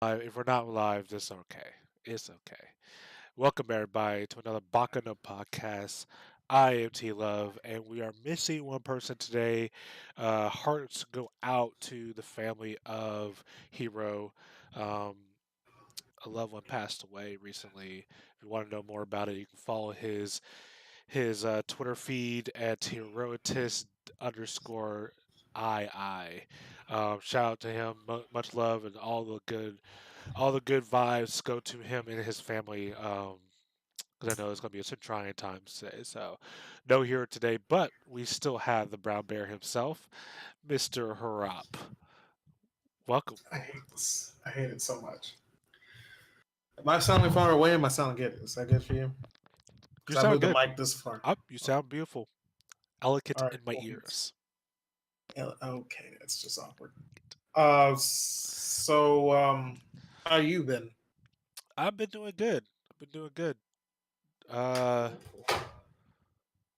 If we're not live, that's okay. It's okay. Welcome everybody to another Baka no podcast. I am T Love, and we are missing one person today. Hearts go out to the family of Hero. Um, a loved one passed away recently. If you want to know more about it, you can follow his Twitter feed at heroitus underscore shout out to him. Much love and all the good vibes go to him and his family. Because I know it's going to be some trying times today. So, no hero today, but we still have the brown bear himself, Mr. Harap. Welcome. I hate this. I hate it so much. Am I sounding far away? Am I sounding good? Is that good for you? You Because I sound moved the good. mic this far. Up, you sound beautiful, elegant All right, in my cool. ears. Okay, that's just awkward. How you been? I've been doing good. I've been doing good. Uh,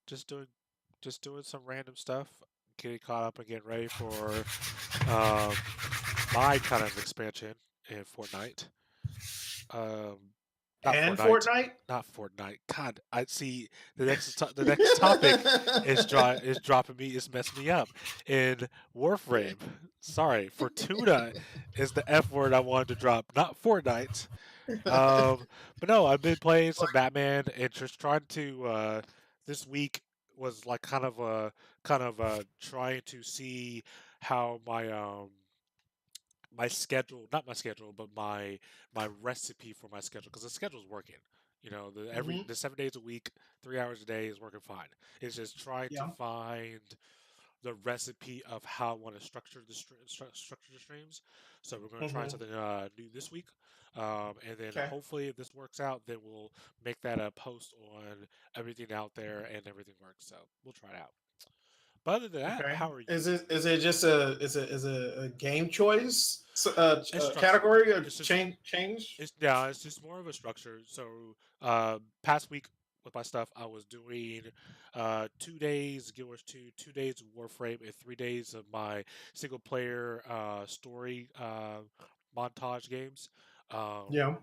just doing, just doing some random stuff. Getting caught up and getting ready for um, my kind of expansion in Fortnite. Um, not And Fortnite, Fortnite? not Fortnite. God, I see the next topic is dropping me is messing me up. In Warframe, sorry, Fortuna is the F word I wanted to drop, not Fortnite. But no, I've been playing some Batman and just trying to. This week was like kind of trying to see how my schedule, not my schedule, but my recipe for my schedule, because the schedule's working. hmm The 7 days a week, 3 hours a day is working fine. It's just trying to Yeah. find the recipe of how I want to structure structure the streams. So we're going to try hmm something new this week, and then Okay. hopefully, if this works out, then we'll make that a post on everything out there, and everything works. So we'll try it out. But other than that, Okay. how are you? Is it just a game choice It's structure. category or It's just change? it's just more of a structure. So past week with my stuff, I was doing 2 days Guild Wars 2, 2 days of Warframe, and 3 days of my single player story montage games. Um, Yeah.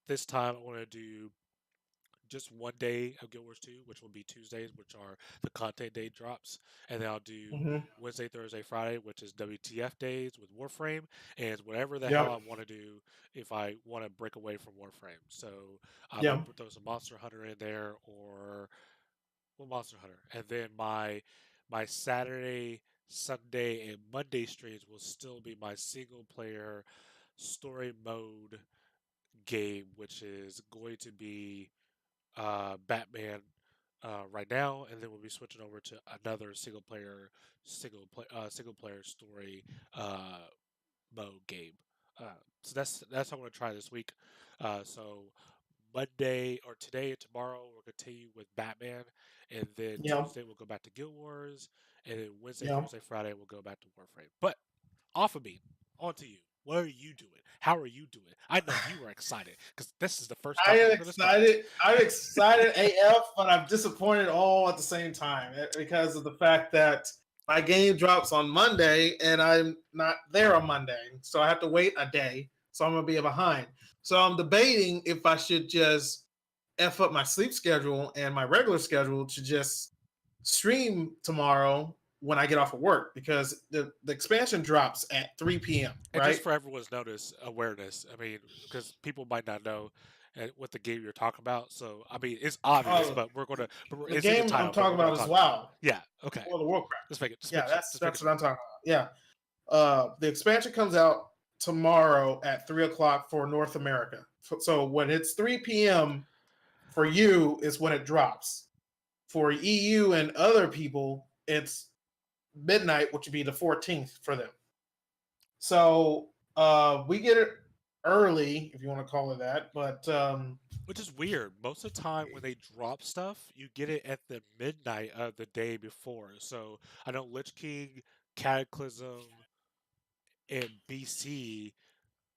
this time I want to do just one day of Guild Wars 2, which will be Tuesdays, which are the content day drops. And then I'll do hmm Wednesday, Thursday, Friday, which is WTF days with Warframe, and whatever the hell Yeah. I want to do if I want to break away from Warframe. So I might Yeah. throw some Monster Hunter in there, or well, Monster Hunter. And then my Saturday, Sunday, and Monday streams will still be my single player story mode game, which is going to be Batman right now, and then we'll be switching over to another single player story uh, mode game. So that's what I'm gonna try this week. So Monday or today and tomorrow we'll continue with Batman, and then Yeah. Tuesday we'll go back to Guild Wars, and then Wednesday, Yeah. Thursday, Friday we'll go back to Warframe. But off of me, on to you. What are you doing? How are you doing? I know you are excited because this is the first I topic am we're going to start. excited. I'm excited AF, but I'm disappointed all at the same time because of the fact that my game drops on Monday and I'm not there on Monday. So I have to wait a day. So I'm going to be behind. So I'm debating if I should just F up my sleep schedule and my regular schedule to just stream tomorrow when I get off of work because the expansion drops at 3 p.m., And just right? for everyone's notice awareness, I mean, because people might not know what the game you're talking about. So I mean, it's obvious, Oh, but the it's in the game I'm title, but talking we're going about to is talk about it. WoW. Yeah. Okay. World of Warcraft. Yeah, Just making that's what sure. I'm talking about. Yeah. The expansion comes out tomorrow at 3 o'clock for North America. So when it's 3 p.m. for you is when it drops. For EU and other people, it's midnight, which would be the 14th for them. So we get it early, if you want to call it that. But Which is weird. Most of the time when they drop stuff, you get it at the midnight of the day before. So I know Lich King, Cataclysm, and BC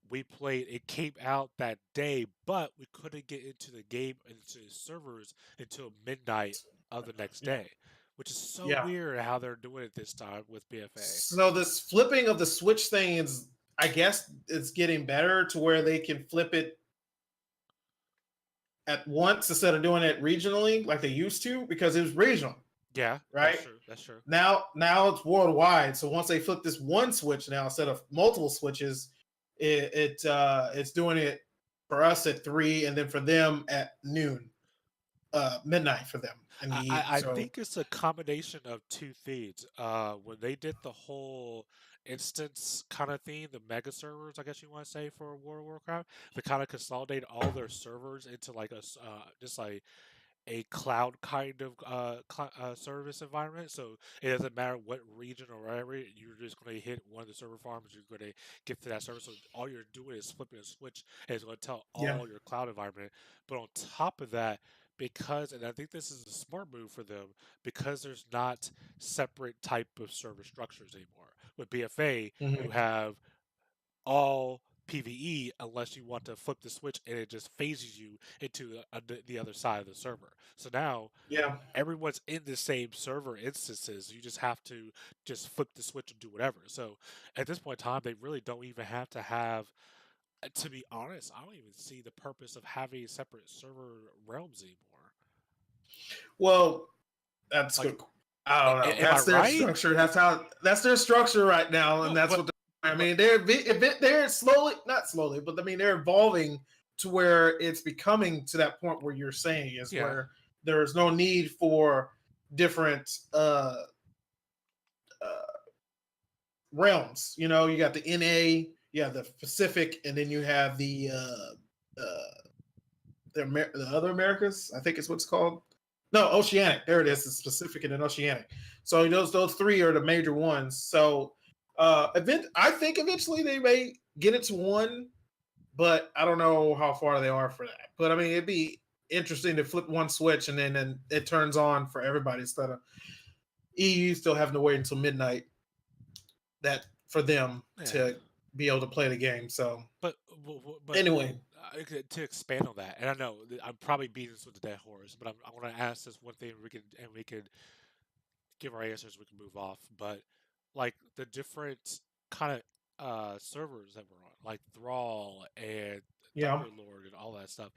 we played, it came out that day, but we couldn't get into the game, into the servers, until midnight of the next yeah, day, which is so yeah. weird how they're doing it this time with BFA. So this flipping of the switch thing is I guess it's getting better to where they can flip it at once instead of doing it regionally like they used to because it was regional, Yeah, that's right? true. That's true. Now it's worldwide. So once they flip this one switch now instead of multiple switches, it's doing it for us at 3 and then for them at noon, midnight for them in the evening. I So think it's a combination of two things. When they did the whole instance kind of thing, the mega servers, I guess you want to say, for World of Warcraft, they kind of consolidate all their servers into like just like a cloud kind of service environment. So it doesn't matter what region or wherever, you're just going to hit one of the server farms, you're going to get to that server. So all you're doing is flipping a switch and it's going to tell yeah. all your cloud environment. But on top of that, because, and I think this is a smart move for them, because there's not separate type of server structures anymore. With BFA, you Mhm. have all PVE unless you want to flip the switch and it just phases you into the other side of the server. So now Yeah. everyone's in the same server instances. You just have to just flip the switch and do whatever. So at this point in time, they really don't even have to have. To be honest, I don't even see the purpose of having separate server realms anymore. Well, that's Like, good. I don't know. am I That's their right? structure. That's their structure right now, and No, that's what. I but mean, they're slowly, not slowly, but I mean they're evolving to where it's becoming to that point where you're saying is yeah, where there's no need for different uh, realms. You know, you got the NA, you have the Pacific, and then you have the other Americas. I think it's what's called. No, Oceanic. There it is. It's Pacific and then Oceanic. So those three are the major ones. So I think eventually they may get it to one, but I don't know how far they are for that. But I mean, it'd be interesting to flip one switch and then it turns on for everybody instead of EU still having to wait until midnight that for them yeah. to be able to play the game. So But anyway, to expand on that, and I know I'm probably beating this with the dead horse, but I want to ask this one thing. We could give our answers. We can move off. But like the different kind of servers that we're on, like Thrall and yeah, Thunderlord and all that stuff,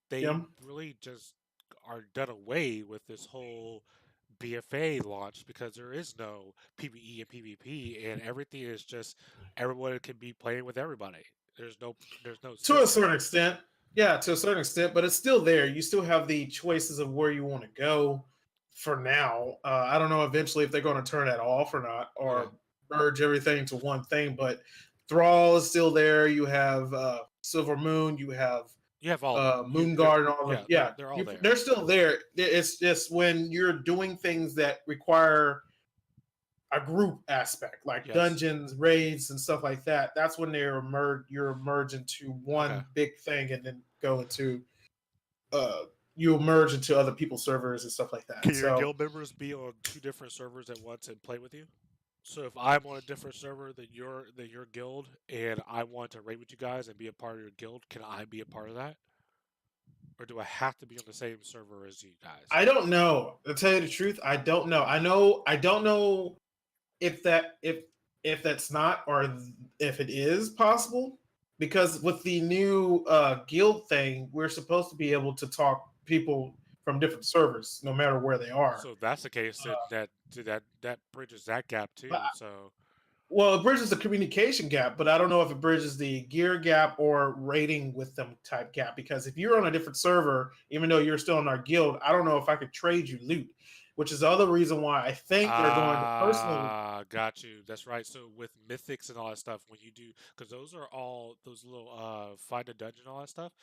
they yeah. really just are done away with this whole BFA launch because there is no PvE and PvP, and everything is just everyone can be playing with everybody. There's no there's no To a system. certain extent, yeah, to a certain extent, but it's still there. You still have the choices of where you want to go for now. I don't know eventually if they're going to turn that off or not, Okay. or merge everything to one thing. But Thrall is still there. You have Silver Moon. You have You have all of them. Moon Guard and all of them. Yeah, Yeah, they're all there. they're still there. It's just when you're doing things that require a group aspect, like Yes. dungeons, raids, and stuff like that. That's when you're emerge into Okay. one big thing, and then go into uh you emerge into other people's servers and stuff like that. Can your So guild members be on two different servers at once and play with you? So if I'm on a different server than your guild, and I want to raid with you guys and be a part of your guild, can I be a part of that, or do I have to be on the same server as you guys? I don't know. To tell you the truth, I don't know. I don't know if if that's not or if it is possible because with the new guild thing, we're supposed to be able to talk people from different servers no matter where they are. So if that's the case, then that bridges that gap But too. So well, it bridges the communication gap, but I don't know if it bridges the gear gap or rating with them type gap. Because if you're on a different server, even though you're still in our guild, I don't know if I could trade you loot, which is the other reason why I think they're going to personally. got you. That's right. So with mythics and all that stuff, when you do, because those are all those little find a dungeon and all that stuff.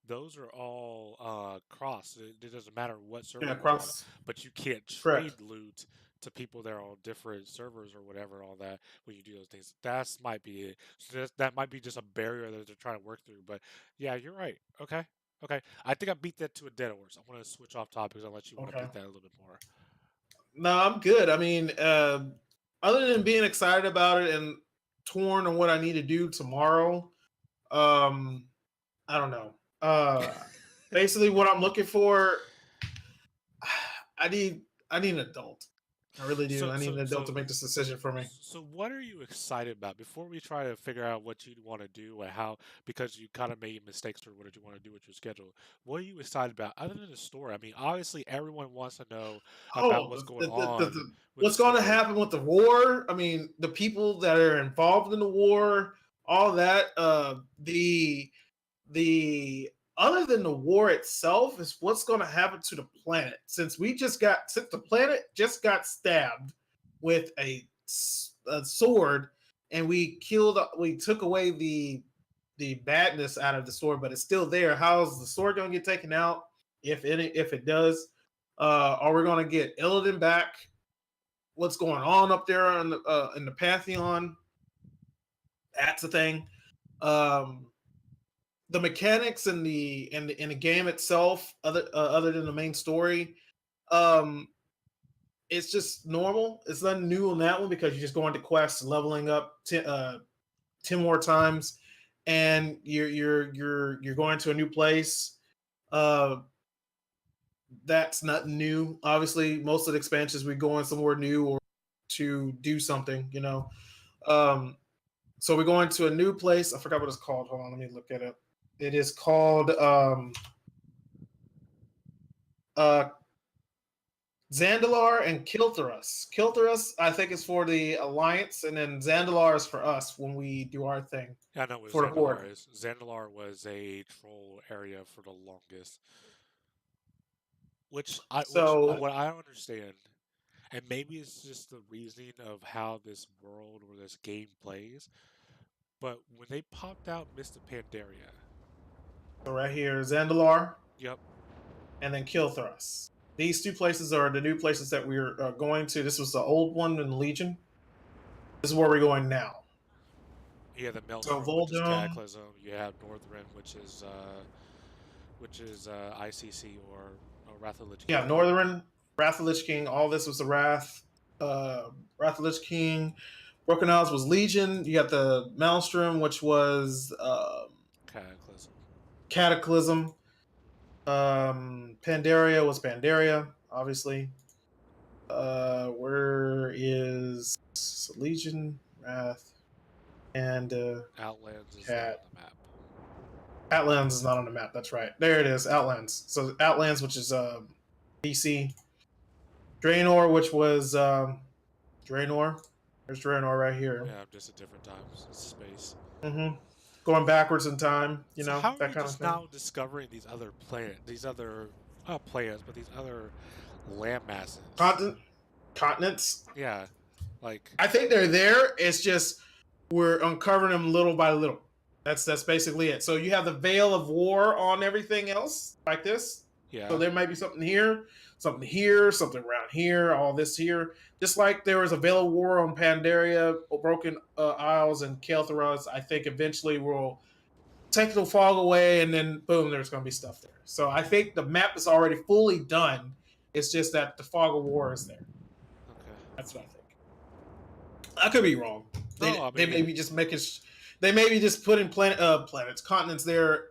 Those are all cross. It doesn't matter what server Yeah, you're on, cross. but you can't Correct. trade loot to people that are on different servers or whatever. And all that when you do those things, that's might be it. So that might be just a barrier that they're trying to work through. But yeah, you're right. Okay. Okay. I think I beat that to a dead horse. I want to switch off topics. I'll let you Okay. beat that a little bit more. No, I'm good. I mean, other than being excited about it and torn on what I need to do tomorrow, um, I don't know. Basically, what I'm looking for, I need an adult. I really do. So I need so an adult to so make this decision for me. so what are you excited about before we try to figure out what you want to do and how because you kind of made mistakes or what did you want to do with your schedule? What are you excited about other than the story? I mean, obviously everyone wants to know about Oh, what's going on with the what's going to story. happen with the war? I mean, the people that are involved in the war, all that. The other than the war itself is what's going to happen to the planet since since the planet just got stabbed with a sword, and we took away the badness out of the sword, but it's still there. How's the sword going to get taken out if it does? Are we going to get Illidan back? What's going on up there in the Pantheon? That's the thing. Um, the mechanics in the game itself, other than the main story, um, it's just normal. It's nothing new on that one because you just go into quests, leveling up 10 more times, and you're going to a new place. Uh, that's not new. Obviously, most of the expansions we go in somewhere new or to do something, you know. Um, so we're going to a new place. I forgot what it's called. Hold on, let me look at it. It is called uh, Zandalar and Kiltharus. Kiltharus, I think, is for the Alliance, and then Zandalar is for us when we do our thing Yeah, I know what for the Horde. Zandalar is. Zandalar was a troll area for the longest, which So, what I don't understand, and maybe it's just the reasoning of how this world or this game plays. But when they popped out Mr. Pandaria, so right here, Zandalar, yep, and then Kiltharus. These two places are the new places that we're going to. This was the old one in Legion. This is where we're going now. you have the So Maelstrom, which is Vol'dum, Cataclysm. You have Northrend, which is ICC or Wrath of the Lich yeah, King. Northern, Wrath of Lich King. All this was the Wrath. Wrath of Lich King. Broken Isles was Legion. You got the Maelstrom, which was Cataclysm. Cataclysm. Pandaria was Pandaria, obviously. Where is Legion, Wrath, and Outlands is not on Cat? the map. Outlands is not on the map. That's right. There it is. Outlands. So Outlands, which is DC. Draenor, which was Draenor. There's Draenor right here. Yeah, just at different times. It's space. Mm-hmm. Going backwards in time, So how are that we kind of just thing. now discovering these other these other planets, but these other land masses? Continent, continents. Yeah, like I think they're there. It's just we're uncovering them little by little. That's basically it. So you have the veil of war on everything else, like this. So yeah, there might be something here, something around here, all this here. Just like there was a veil of war on Pandaria, Broken Isles, and Kel'Thuz's. I think eventually we'll take the fog away, and then boom, there's going to be stuff there. So I think the map is already fully done. It's just that the fog of war is there. okay. That's what I think. I could be wrong. No, I They mean, may be just making. They may be just putting planets, continents there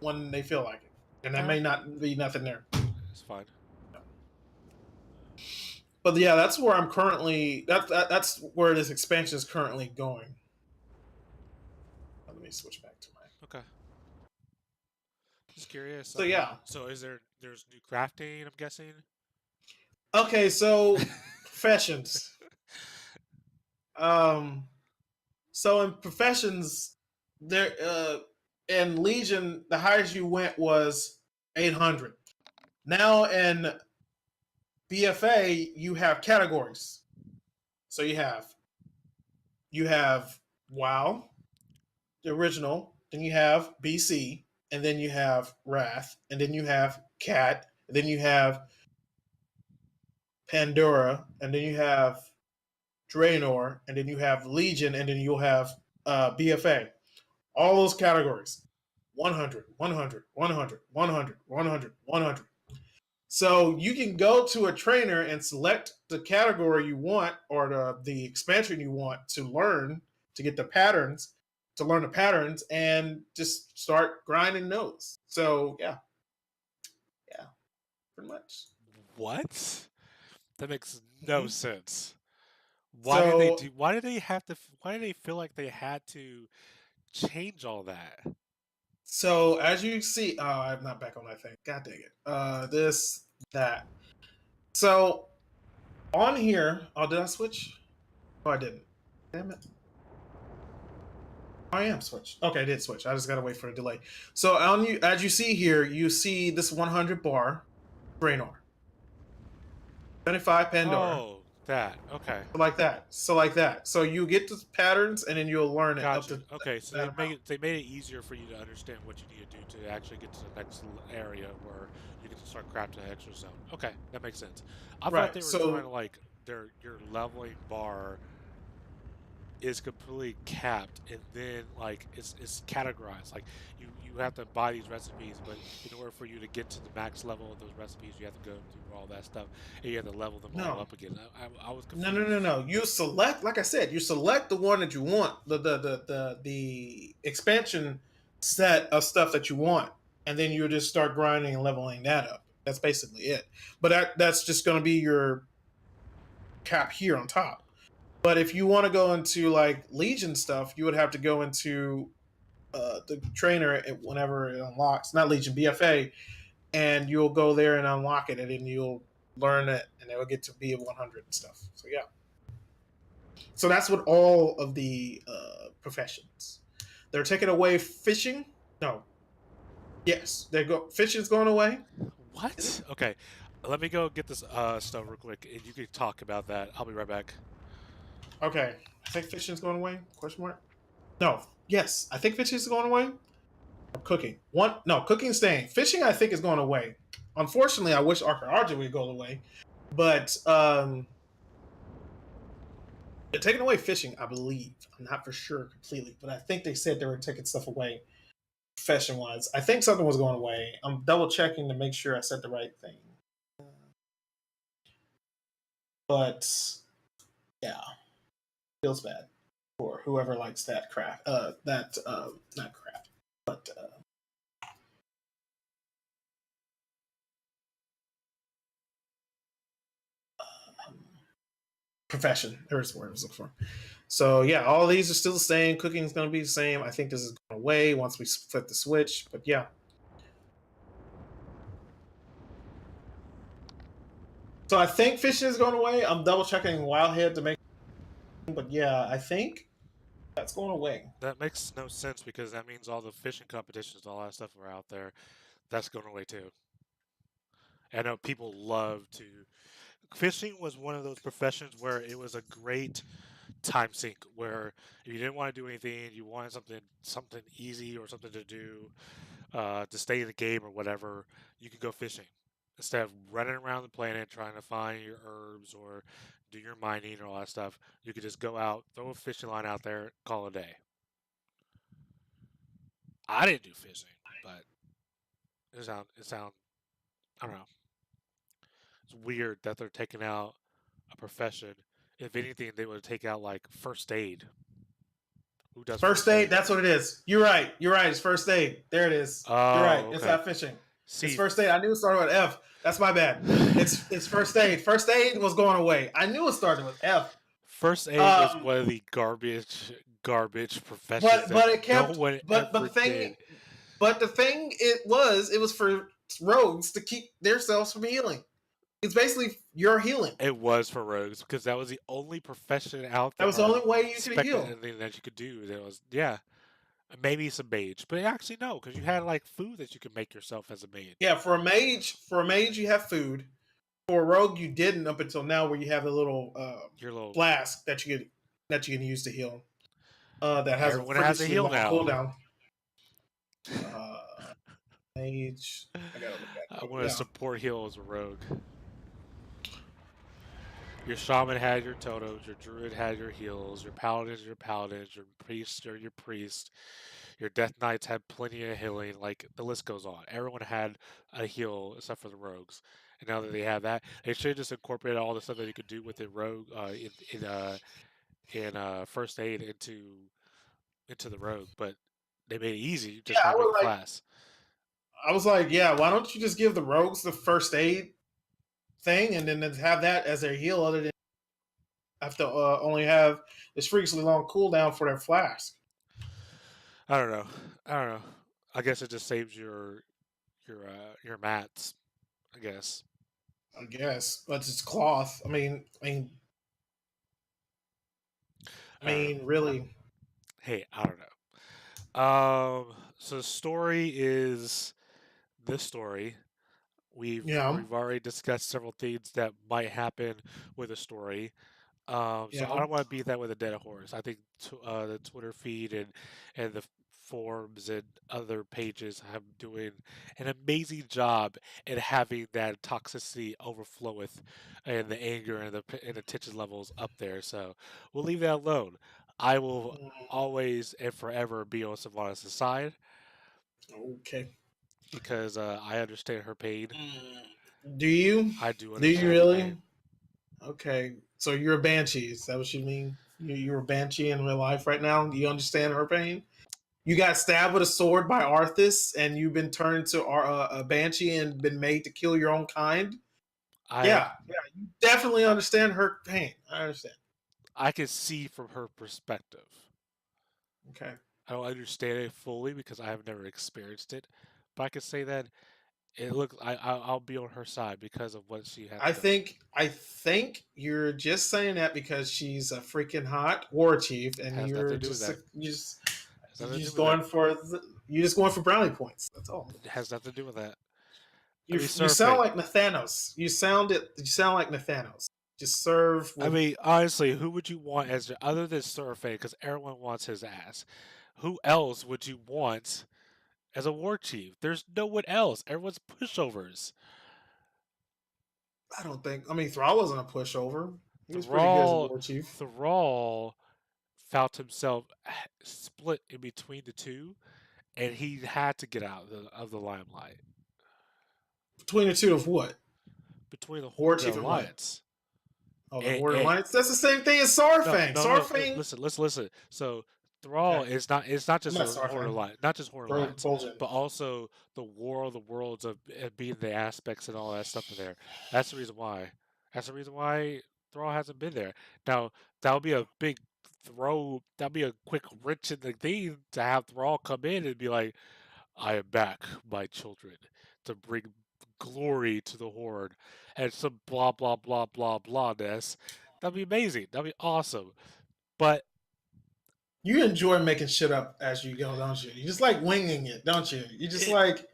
when they feel like it, and there alright, may not be nothing there. it's fine. But yeah, that's where I'm currently. That's where this expansion is currently going. Let me switch back to my. Okay, just curious. So I mean, yeah. so there's new crafting? I'm guessing. Okay, so professions. Um, so in professions, there in Legion, the highest you went was 800. Now in BFA, you have categories. So you have WoW, the original, then you have BC, and then you have Wrath, and then you have Cat, and then you have Pandora, and then you have Draenor, and then you have Legion, and then you'll have BFA. All those categories. 100, 100, 100, 100, 100, 100. So you can go to a trainer and select the category you want or the expansion you want to learn to get the patterns, to learn the patterns, and just start grinding those. So yeah, pretty much. What? That makes no Mhm. sense. Why did they So do? Why did they have to? Why did they feel like they had to change all that? so as you see, oh, I'm not back on that thing. God dang it. This that. So on here, oh, did I switch? Oh, I didn't. Damn it. I am switched. Okay, I did switch. I just gotta wait for a delay. So on you, as you see here, you see this 100 bar Draenor, 75 Pandora, Oh, that. Okay, so like that. So like that. So you get the patterns, and then you'll learn it up gotcha. to Okay, so that amount. they made it easier for you to understand what you need to do to actually get to the next area where you can start crafting an extra zone. Okay, that makes sense. I thought Right. they were trying So to like your leveling bar is completely capped and then like it's categorized like you have to buy these recipes, but in order for you to get to the max level of those recipes you have to go through all that stuff and you have to level them all no, up again. I was no, no, no, confused. no. You select, like I said, you select the one that you want, the expansion set of stuff that you want, and then you just start grinding and leveling that up. That's basically it. But that's just going to be your cap here on top. But if you want to go into like Legion stuff, you would have to go into the trainer whenever it unlocks, not Legion, BFA, and you'll go there and unlock it, and then you'll learn it, and it'll get to be a 100 and stuff. So yeah, so that's what all of the professions. They're taking away fishing. No, yes, they go. Fishing's going away. Is it? What? Okay, let me go get this stuff real quick and you can talk about that. I'll be right back. Okay, I think fishing's going away. Question mark. No. Yes, I think fishing's going away. Cooking. One. No, cooking's staying. Fishing, I think, is going away. Unfortunately, I wish archaeology would go away, but they're taking away fishing. I believe. I'm not for sure completely, but I think they said they were taking stuff away fashion wise. I think something was going away. I'm double checking to make sure I said the right thing. But yeah, feels bad for whoever likes that craft. That not craft, but um, profession. There's the word I was looking for. So yeah, all these are still the same. Cooking's going to be the same. I think this is going away once we flip the switch. But yeah, so I think fishing is going away. I'm double checking Wildhead to make. But yeah, I think that's going away. That makes no sense because that means all the fishing competitions all that stuff are out there. That's going away too. I know people love to fishing was one of those professions where it was a great time sink where if you didn't want to do anything, you wanted something easy or something to do to stay in the game or whatever, you could go fishing instead of running around the planet trying to find your herbs or do your mining or all that stuff. You could just go out, throw a fishing line out there, call it a day. I didn't do fishing, but it sound I don't know. It's weird that they're taking out a profession. If anything, they would take out like first aid. Who does First first aid, aid? that's what it is. You're right. You're right. It's first aid. There it is. You're right. Oh, It's okay. not fishing. It's See, first aid. I knew it started with F. That's my bad. It's first aid. First aid was going away. I knew it started with F. first aid was Um, one of the garbage professions but that but it no kept one but ever the thing did. but the thing it was for rogues to keep themselves from healing. It's basically your healing. It was for rogues because that was the only profession out That there was the or only way you could expected heal. anything that you could do. That was yeah, maybe some mage, but actually no, because you had like food that you could make yourself as a mage. Yeah, for a mage you have food. For a rogue you didn't up until now, where you have a little Your little flask that you can use to heal. That has a everyone has a freakishly heal long now. cooldown. Uh, mage, I gotta look at I it. want to Yeah, support heal as a rogue. Your shaman had your totems, your druid had your heals, your paladins, your priests are your priests, your death knights had plenty of healing. Like the list goes on. Everyone had a heal except for the rogues. And now that they have that, they should just incorporate all the stuff that you could do with the rogue in first aid into the rogue. But they made it easy. You yeah. just got I to make a was like, class. I was like, yeah. Why don't you just give the rogues the first aid thing, and then have that as their heal. Other than have to only have this freakishly long cooldown for their flask. I don't know. I don't know. I guess it just saves your mats. I guess. I guess, but it's cloth. I don't know. Really. Hey, I don't know. So the story is this story. Yeah, We've already discussed several things that might happen with a story. So I yeah. don't want to beat that with a dead horse. I think the Twitter feed and the forums and other pages have doing an amazing job in having that toxicity overfloweth and the anger and the tension levels up there. So we'll leave that alone. I will always and forever be on Savannah's side Okay. because I understand her pain. Do you? I do Do you understand her pain. really? Okay. So you're a banshee. Is that what you mean? You're a banshee in real life right now. Do you understand her pain? You got stabbed with a sword by Arthas, and you've been turned to a banshee and been made to kill your own kind. I Yeah. You definitely understand her pain. I understand. I can see from her perspective. Okay. I don't understand it fully because I have never experienced it, but I can say that it looks. I'll be on her side because of what she had to go through. I think you're just saying that because she's a freaking hot war chief, and Has nothing to do with that. Has nothing to do with that. you're just going for brownie points. That's all. It has nothing to do with that. I You mean, you sound surfing. like Nathanos. You sound like Nathanos. Just serve I with. mean, honestly, who would you want as your, other than surfing? Because everyone wants his ass. Who else would you want as a war chief? There's no one else. Everyone's pushovers. I don't think. I mean, Thrall wasn't a pushover. He was pretty good as a Thrall, war chief. Thrall felt himself split in between the two, and he had to get out of the limelight Between the two of what? between the War Horde and chief and what? Alliance. Oh, the And, Horde and Alliance. That's the same thing as no, Sarfang. no, no. Sarfang. Listen, let's listen. So Thrall Okay, is not. It's not I'm just not a Horde Sarfang. Alliance, not just Horde Alliance, Bolgen. but also the War of the Worlds of being the aspects and all that stuff in there. That's the reason why. That's the reason why Thrall hasn't been there. Now that would be a big throw. That'd be a quick wrench in the thing to have Thrall come in and be like, I am back, my children, to bring glory to the Horde and some blah blah blah blah blahness. That'd be amazing. That'd be awesome. But You enjoy making shit up as you go, don't you? You just like winging it, don't you? You just it like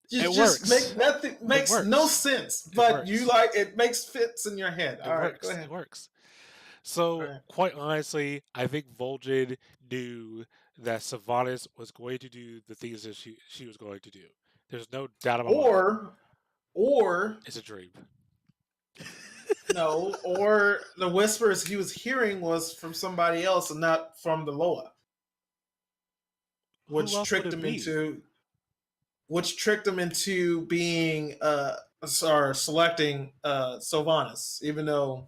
you it just works. make nothing It makes no works. sense, It but you works. like it makes fits in your head. It All right, go works. It ahead. works. All So right. quite honestly, I think Vol'jin knew that Sylvanas was going to do the things that she was going to do. There's no doubt in my mind. Or or It's a dream. no, or the whispers he was hearing was from somebody else and not from the Loa, Who which else would tricked it him be? into being sorry, selecting Sylvanas, even though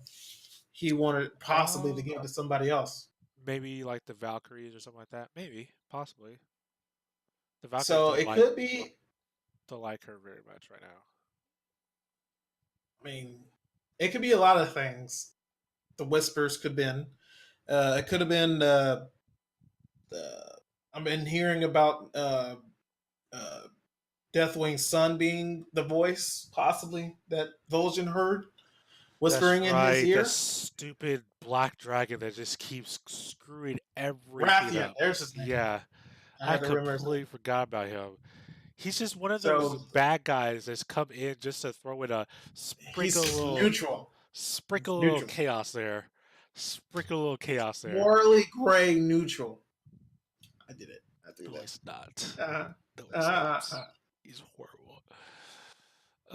he wanted possibly to Um, give it to somebody else. Maybe like the Valkyries or something like that. Maybe, possibly. The Valkyries So it could be. don't like her very much right now. I mean, it could be a lot of things. The whispers could have been. It could have been. I've been hearing about uh, Deathwing's son being the voice, possibly that Vol'jin heard That's whispering in his right. That ear. stupid black dragon that just keeps screwing everything Rathian, up. there's his name. Yeah, I I had to remember his name. completely forgot about him. He's just one of those So bad guys that's come in just to throw in a he's sprinkle a just little neutral. He's sprinkle a little neutral. chaos there. Sprinkle a little chaos there. Morally gray neutral. I did it. I threw No, that. he's not. Uh, No, uh, he's uh, not. uh. He's horrible.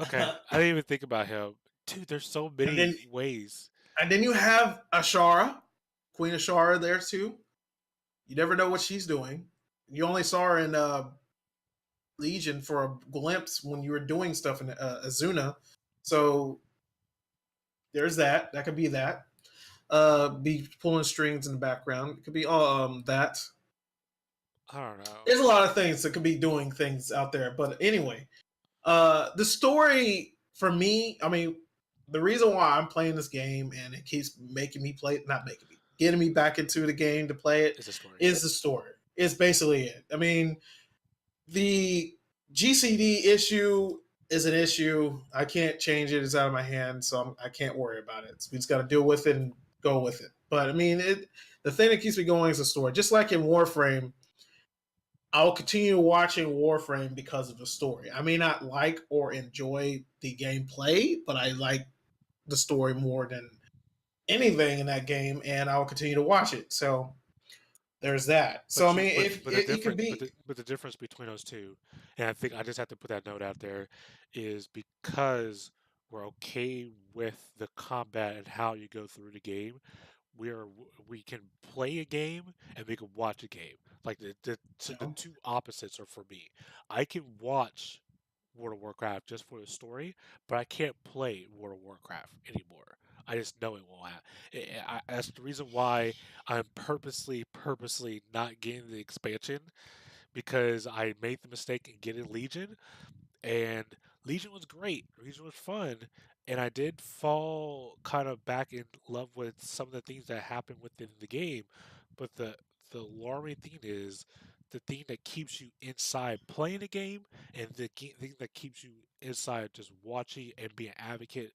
Okay, I didn't even think about him. Dude, there's so and many then ways. you have Ashara, Queen Ashara there too. You never know what she's doing. You only saw her in Legion for a glimpse when you were doing stuff in Azuna. So there's that. That could be that. Be pulling strings in the background. It could be that. I don't know. There's a lot of things that could be doing things out there. But anyway, the story for me, I mean, the reason why I'm playing this game and it keeps making me play, not making me, getting me back into the game to play it, It's a story. is the story. It's basically it. I mean, the GCD issue is an issue. I can't change it. It's out of my hands, so I can't worry about it. So we just got to deal with it and go with it. But I mean, the thing that keeps me going is the story. Just like in Warframe, I'll continue watching Warframe because of the story. I may not like or enjoy the gameplay, but I like the story more than anything in that game, and I'll continue to watch it. So there's that. So I But you, mean, if but the it could difference, be, but the difference between those two, and I think I just have to put that note out there, is because we're okay with the combat and how you go through the game. We can play a game and we can watch a game. Like so you the know, two opposites are for me. I can watch World of Warcraft just for the story, but I can't play World of Warcraft anymore. I just know it won't happen. That's the reason why I'm purposely not getting the expansion because I made the mistake in getting Legion, and Legion was great. Legion was fun, and I did fall kind of back in love with some of the things that happened within the game. But the alarming thing is the thing that keeps you inside playing the game, and the thing that keeps you inside just watching and being an advocate,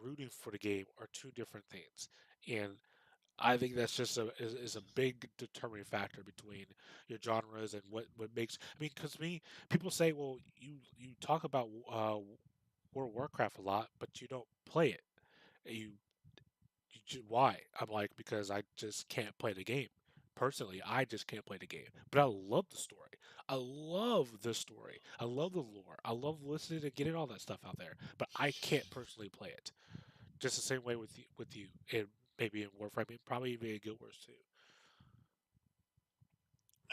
rooting for the game are two different things. And I think that's just is a big determining factor between your genres and what makes. I mean, because me, people say, well, you talk about World of Warcraft a lot, but you don't play it. You, why? I'm like, because I just can't play the game. Personally, I just can't play the game. But I love the story. I love the story. I love the lore. I love listening and getting all that stuff out there. But I can't personally play it. Just the same way with you, and maybe in Warframe, and probably even in Guild Wars too.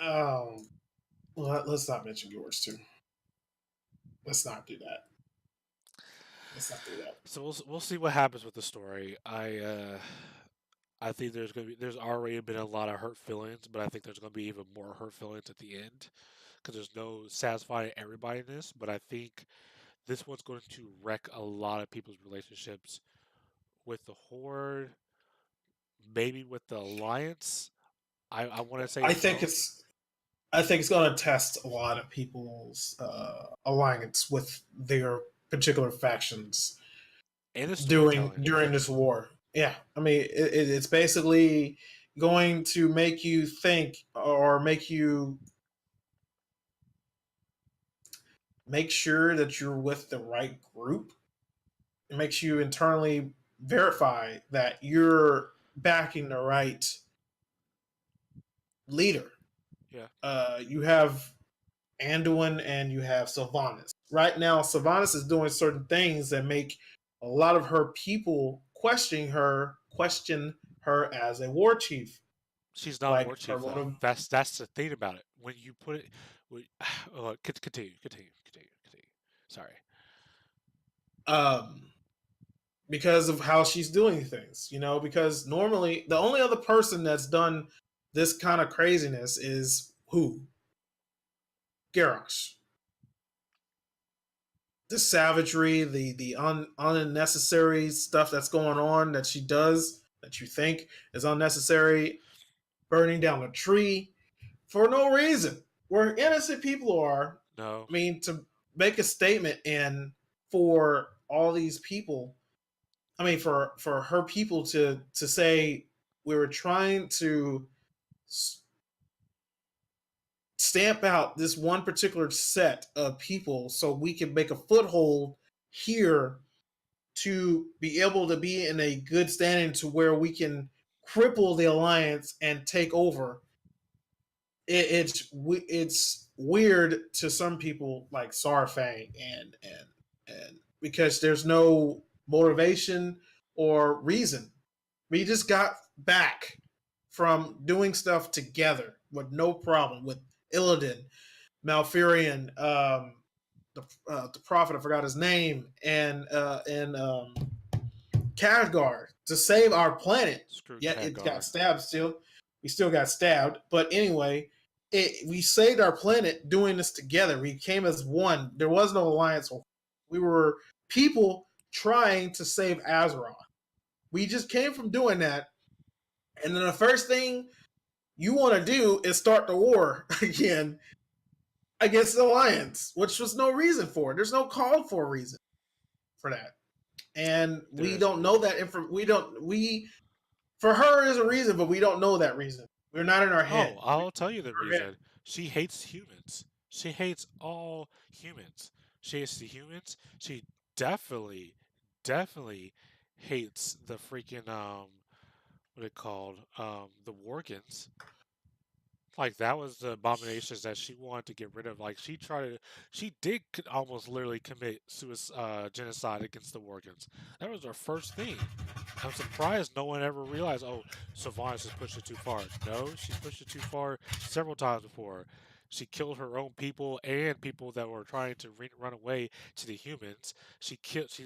um, let's not mention yours too. Let's not do that. Let's not do that. So we'll see what happens with the story. I think there's already been a lot of hurt feelings, but I think there's gonna be even more hurt feelings at the end because there's no satisfying everybody in this. But I think this one's going to wreck a lot of people's relationships with the Horde, maybe with the Alliance. I want to say I as think well, it's I think it's going to test a lot of people's alliance with their particular factions and the during storytelling. during this war. Yeah, I mean, it's basically going to make you think or make sure that you're with the right group. It makes you internally verify that you're backing the right leader. Yeah, You have Anduin and you have Sylvanas. Right now, Sylvanas is doing certain things that make a lot of her people question her as a war chief. she's not a Like war her chief though. motive, That's the thing about it. When you put it, continue. Sorry. um, because of how she's doing things. Because normally the only other person that's done this kind of craziness is who? Garrosh. The savagery, the unnecessary stuff that's going on that she does that you think is unnecessary, burning down a tree for no reason, where innocent people are. No, I mean, to make a statement and for all these people, I mean, for her people to say we were trying to stamp out this one particular set of people so we can make a foothold here to be able to be in a good standing to where we can cripple the alliance and take over. It's weird to some people like Sarfang and because there's no motivation or reason. We just got back from doing stuff together with no problem with Illidan, Malfurion, the prophet, I forgot his name, and Khadgar to save our planet. screw Yet it Khadgar. got stabbed still. We still got stabbed. But anyway, we saved our planet doing this together. We came as one. There was no alliance. We were people trying to save Azeroth. We just came from doing that, and then the first thing you want to do is start the war again against the Alliance, which was no reason for it. There's no call for a reason for that, and There we is a don't know reason. that. We don't. We for her is a reason, but we don't know that reason. We're not in our Oh, head. I'll tell you the Our head. reason. She hates humans. She hates all humans. She hates the humans. She definitely, definitely hates the freaking what it called? The Worgans. Like that was the abominations that she wanted to get rid of. Like she did almost literally commit suicide, genocide against the Worgans. That was her first thing. I'm surprised no one ever realized, oh, Sylvanas has pushed it too far. No, she's pushed it too far several times before. She killed her own people and people that were trying to run away to the humans. She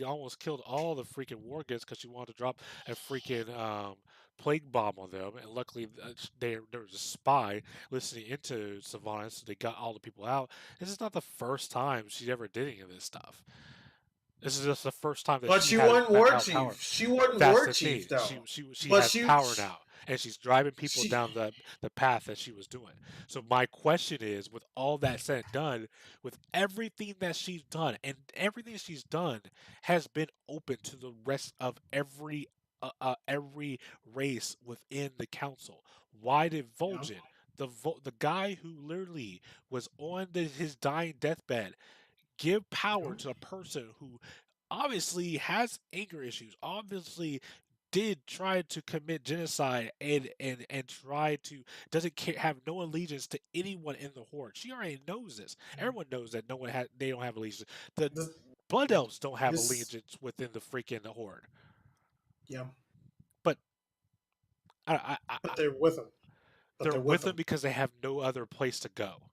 almost killed all the freaking Worgans because she wanted to drop a freaking plague bomb on them. And luckily, there was a spy listening into Sylvanas, so they got all the people out. This is not the first time she ever did any of this stuff. This is just the first time that But she she has wasn't war now power. chief. She wasn't That's war the thing. chief though. She But has power now, and she's driving people she down the path that she was doing. So my question is, with all that said and done, with everything that she's done, and everything she's done has been open to the rest of every race within the council. Why did yeah, Vol'jin, the guy who literally was on his dying deathbed, give yeah, power to a person who obviously has anger issues, obviously did try to commit genocide and try to doesn't care, have no allegiance to anyone in the horde. She already knows this. Everyone knows that no one had they don't have allegiance. The this, blood elves don't have this allegiance within the freaking horde. yeah. But I But they're with him. But they're they're with with them him. because they have no other place to go.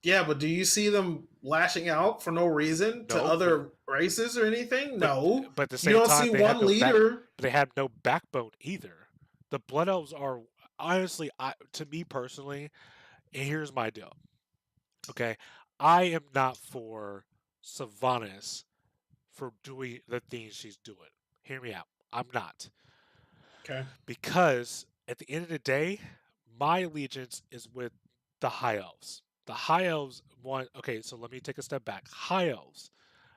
Yeah, but do you see them lashing out for no reason to No, but other races or anything? but No. but at the You same don't time see they have one no back, leader. but they have no backbone either. The blood elves are honestly, to me personally, and here's my deal. Okay, I am not for Sylvanas for doing the things she's doing. Hear me out. I'm not, Okay. because at the end of the day, my allegiance is with the high elves. The high elves want. Okay, so let me take a step back. High elves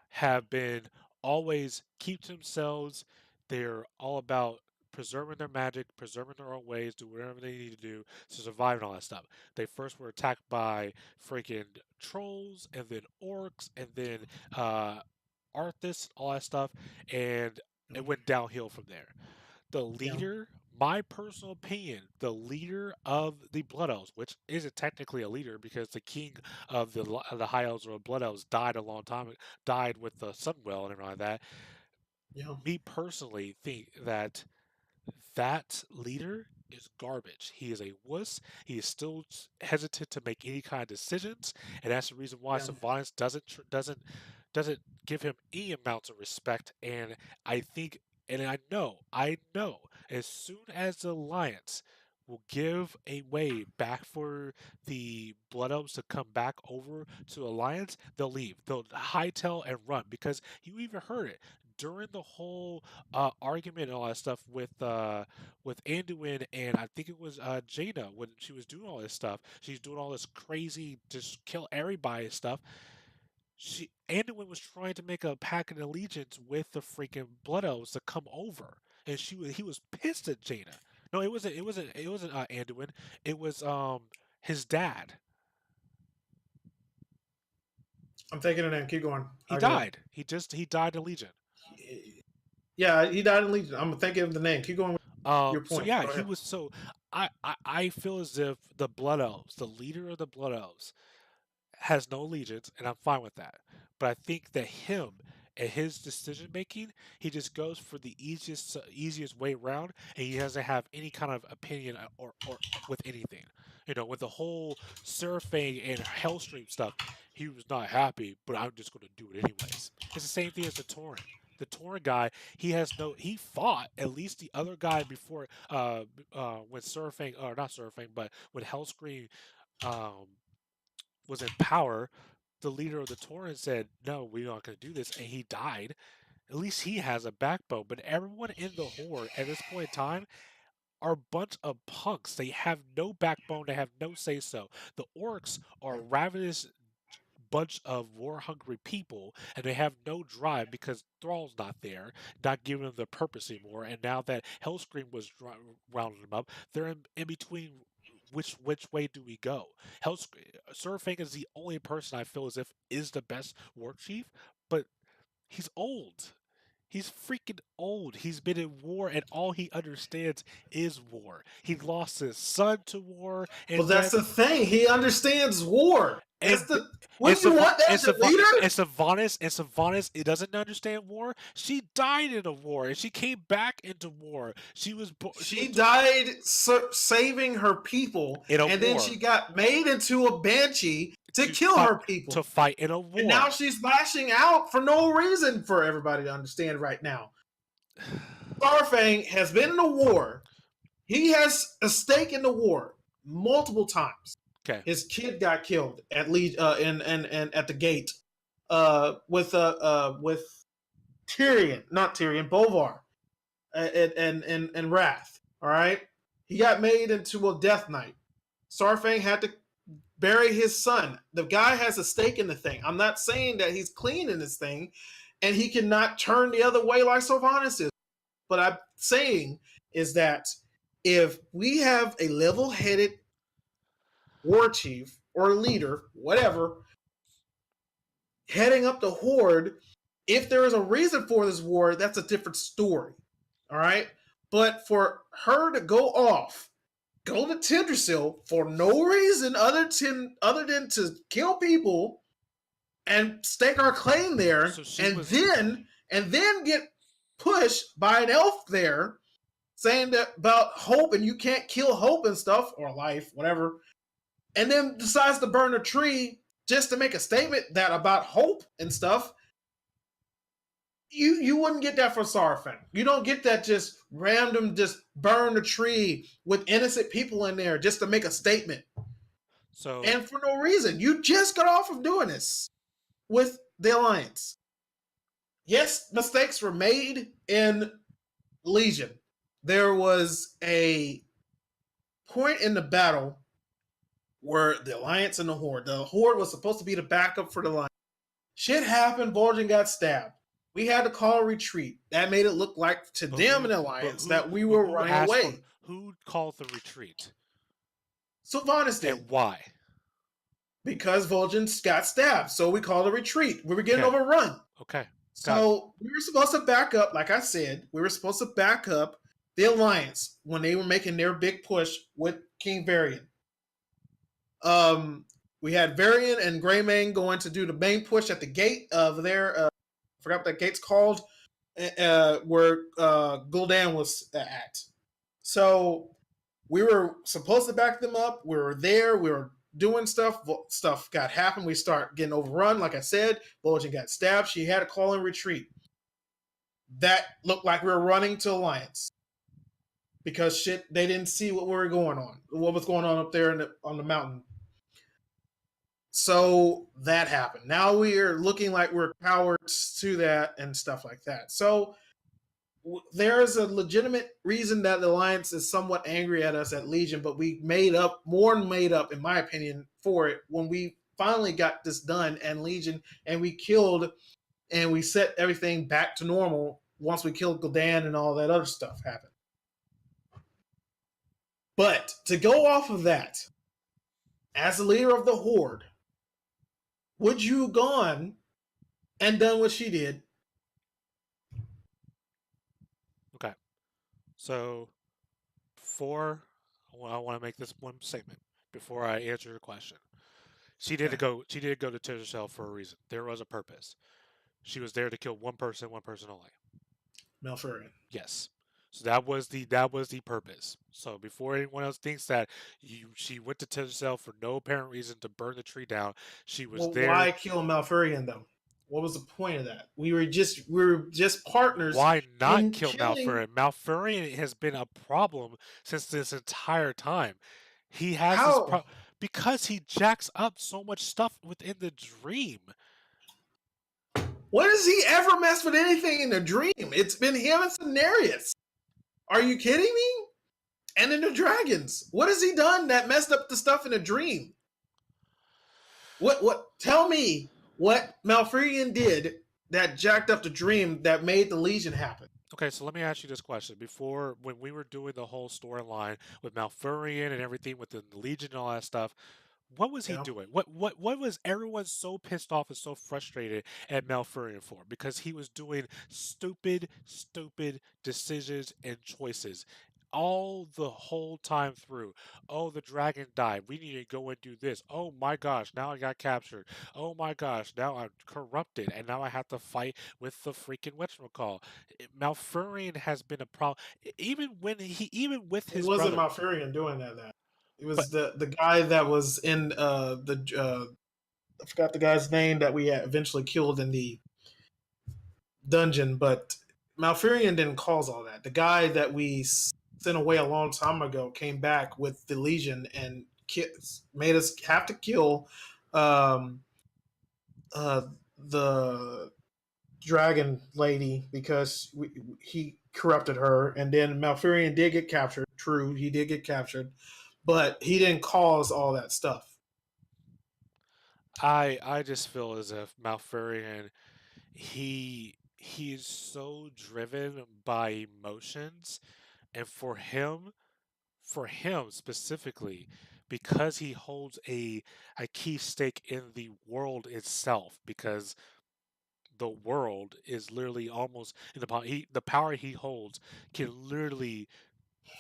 have been always keep to themselves. They're all about preserving their magic, preserving their own ways, do whatever they need to do to survive and all that stuff. They first were attacked by freaking trolls, and then orcs, and then uh, Arthas, all that stuff, and it went downhill from there. The Yeah. leader, my personal opinion, the leader of the Blood Elves, which isn't technically a leader because the king of the High Elves or Blood Elves died a long time, died with the Sunwell and everything like that. Yeah. Me personally think that that leader is garbage. He is a wuss. He is still hesitant to make any kind of decisions, and that's the reason why Yeah. Sylvanas doesn't give him any amounts of respect. And I think, and I know, as soon as the Alliance will give a way back for the Blood Elves to come back over to Alliance, they'll leave. They'll hightail and run because you even heard it during the whole argument and all that stuff with Anduin, and I think it was Jaina when she was doing all this stuff. She's doing all this crazy just kill everybody stuff. Anduin was trying to make a pact and allegiance with the freaking Blood Elves to come over, and he was pissed at Jaina. No, it wasn't Anduin. It was his dad. I'm taking it in. Keep going. He I got it. died. He died in Legion. Yeah, he died in Legion. I'm thinking of the name. Keep going with your So point. yeah, Go he ahead. was so. I feel as if the Blood Elves, the leader of the Blood Elves, has no allegiance, and I'm fine with that. But I think that him and his decision making, he just goes for the easiest way around, and he doesn't have any kind of opinion or with anything. You know, with the whole surfing and Hellstream stuff, he was not happy, but I'm just going to do it anyways. It's the same thing as the Tauren. The Tauren guy, he fought at least the other guy before when surfing, or not surfing, but when Hellscream um was in power. the leader of the Torrent said, "No, we're not going to do this," and he died, at least he has a backbone. But everyone in the Horde at this point in time are a bunch of punks. They have no backbone. They have no say so. The orcs are ravenous bunch of war-hungry people, and they have no drive because Thrall's not there, not giving them the purpose anymore. And now that Hellscream was rounding them up, they're in between. Which way do we go? Surfang is the only person I feel as if is the best war chief, but he's old. He's freaking old. He's been in war, and all he understands is war. He lost his son to war, Well, and that's then the thing. He understands war. That's and the. and Wouldn't you want that as your leader? Sylvanas, it doesn't understand war. She died in a war, and she came back into war. She was She died saving her people, in a and then war she got made into a banshee to kill her people. to fight in a And now war. she's lashing out for no reason for everybody to understand right now. Starfang has been in a war. He has a stake in the war multiple times. Okay, His kid got killed at least and at the gate with Tyrion, not Tyrion, Bolvar, and Wrath. All right, he got made into a Death Knight. Starfang had to bury his son. The guy has a stake in the thing. I'm not saying that he's clean in this thing, and he cannot turn the other way like Sylvanas is. But I'm saying is that if we have a level-headed war chief or leader, whatever, heading up the horde, if there is a reason for this war, that's a different story. All right? But for her to go to Tindersill for no reason other than to kill people and stake our claim there, and then get pushed by an elf there saying that about hope and you can't kill hope and stuff or life, whatever, and then decides to burn a tree just to make a statement that about hope and stuff. You wouldn't get that from Sarfang. You don't get that just random, just burn a tree with innocent people in there just to make a statement. so And for no reason. You just got off of doing this with the Alliance. Yes, mistakes were made in Legion. There was a point in the battle where the Alliance and the Horde was supposed to be the backup for the Alliance. Shit happened, Vol'jin got stabbed. We had to call a retreat. That made it look like to them in the Alliance that we were running away. Who called the retreat? Sylvanas did. And why? Because Vol'jin got stabbed. So we called a retreat. We were getting overrun. Okay. So we were supposed to back up, like I said, we were supposed to back up the Alliance when they were making their big push with King Varian. We had Varian and Greymane going to do the main push at the gate of their, I forgot what that gate's called, where Gul'dan was at. So we were supposed to back them up. We were there. We were doing stuff. Stuff got happened. We start getting overrun. Like I said, Vol'jin got stabbed. She had to call in retreat. That looked like we were running to Alliance because they didn't see what we were going on, what was going on up there on the mountain. So that happened. Now we are looking like we're cowards to that and stuff like that. So there is a legitimate reason that the Alliance is somewhat angry at us at Legion, but we made up, in my opinion, for it when we finally got this done and Legion, and we killed and we set everything back to normal once we killed Gul'dan and all that other stuff happened. But to go off of that, as the leader of the Horde, would you gone and done what she did? Okay. So I want to make this one statement before I answer your question. She did go to Tindersill for a reason. There was a purpose. She was there to kill one person only. Malfurion. Yes. So that was the purpose. So before anyone else thinks that she went to Tindersill for no apparent reason to burn the tree down, she was there. Why kill Malfurion though? What was the point of that? We were just partners. Why not kill Malfurion? Malfurion has been a problem since this entire time. He has Because he jacks up so much stuff within the dream. When has he ever messed with anything in the dream? It's been him and Cenarius. Are you kidding me? And in the dragons, what has he done that messed up the stuff in the dream? What? Tell me what Malfurion did that jacked up the dream that made the Legion happen. Okay, so let me ask you this question. Before, when we were doing the whole storyline with Malfurion and everything with the Legion and all that stuff, what was he Yeah. doing? What was everyone so pissed off and so frustrated at Malfurion for? Because he was doing stupid decisions and choices all the whole time through. Oh, the dragon died. We need to go and do this. Oh my gosh, now I got captured. Oh my gosh, now I'm corrupted and now I have to fight with the freaking whatchamacall. Malfurion has been a problem even with It his wasn't brother. Malfurion doing that. It But was the guy that was in the I forgot the guy's name that we eventually killed in the dungeon, but Malfurion didn't cause all that. The guy that we sent away a long time ago came back with the Legion and made us have to kill um, the dragon lady because he corrupted her, and then Malfurion did get captured. True, he did get captured, but he didn't cause all that stuff. I just feel as if Malfurion he's so driven by emotions, and for him specifically, because he holds a key stake in the world itself, because the world is literally almost in the power he holds can literally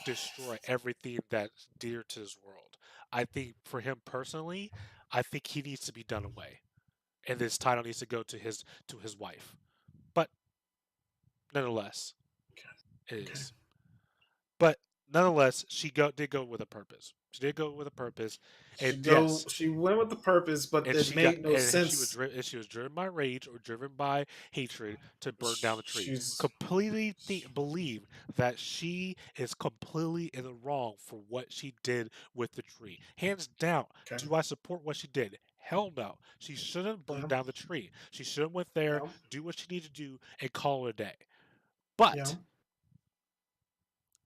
destroy everything that's dear to his world. I think for him personally, I think he needs to be done away, and this title needs to go to his wife. But nonetheless, it Okay. is. But nonetheless, did go with a purpose. She did go with a purpose, and yes, She went with the purpose, but it made no sense. and she was driven by rage or driven by hatred to burn down the tree. She's Completely believe that she is completely in the wrong for what she did with the tree. Hands down, okay. do I support what she did? Hell no. She shouldn't burn Yeah, down the tree. She should have went there, yeah, do what she needed to do, and call it a day. yeah. But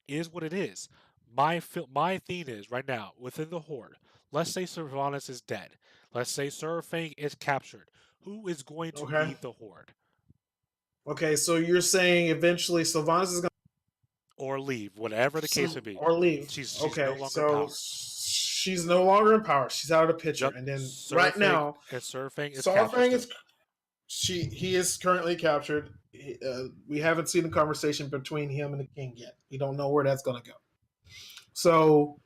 is what it is. My thing is right now within the horde. Let's say Sylvanas is dead. Let's say Sir Fang is captured. Who is going to Okay, lead the horde okay. So you're saying eventually Sylvanas is or leave, whatever the case gonna may be? or leave. She's no Okay, longer in so power. she's no longer in power. She's out of the picture. Yep, And then Sir right Fang now, and Sir Fang is captured Saurfang is still. he is currently captured. We haven't seen the conversation between him and the king yet. We don't know where that's going to go. So,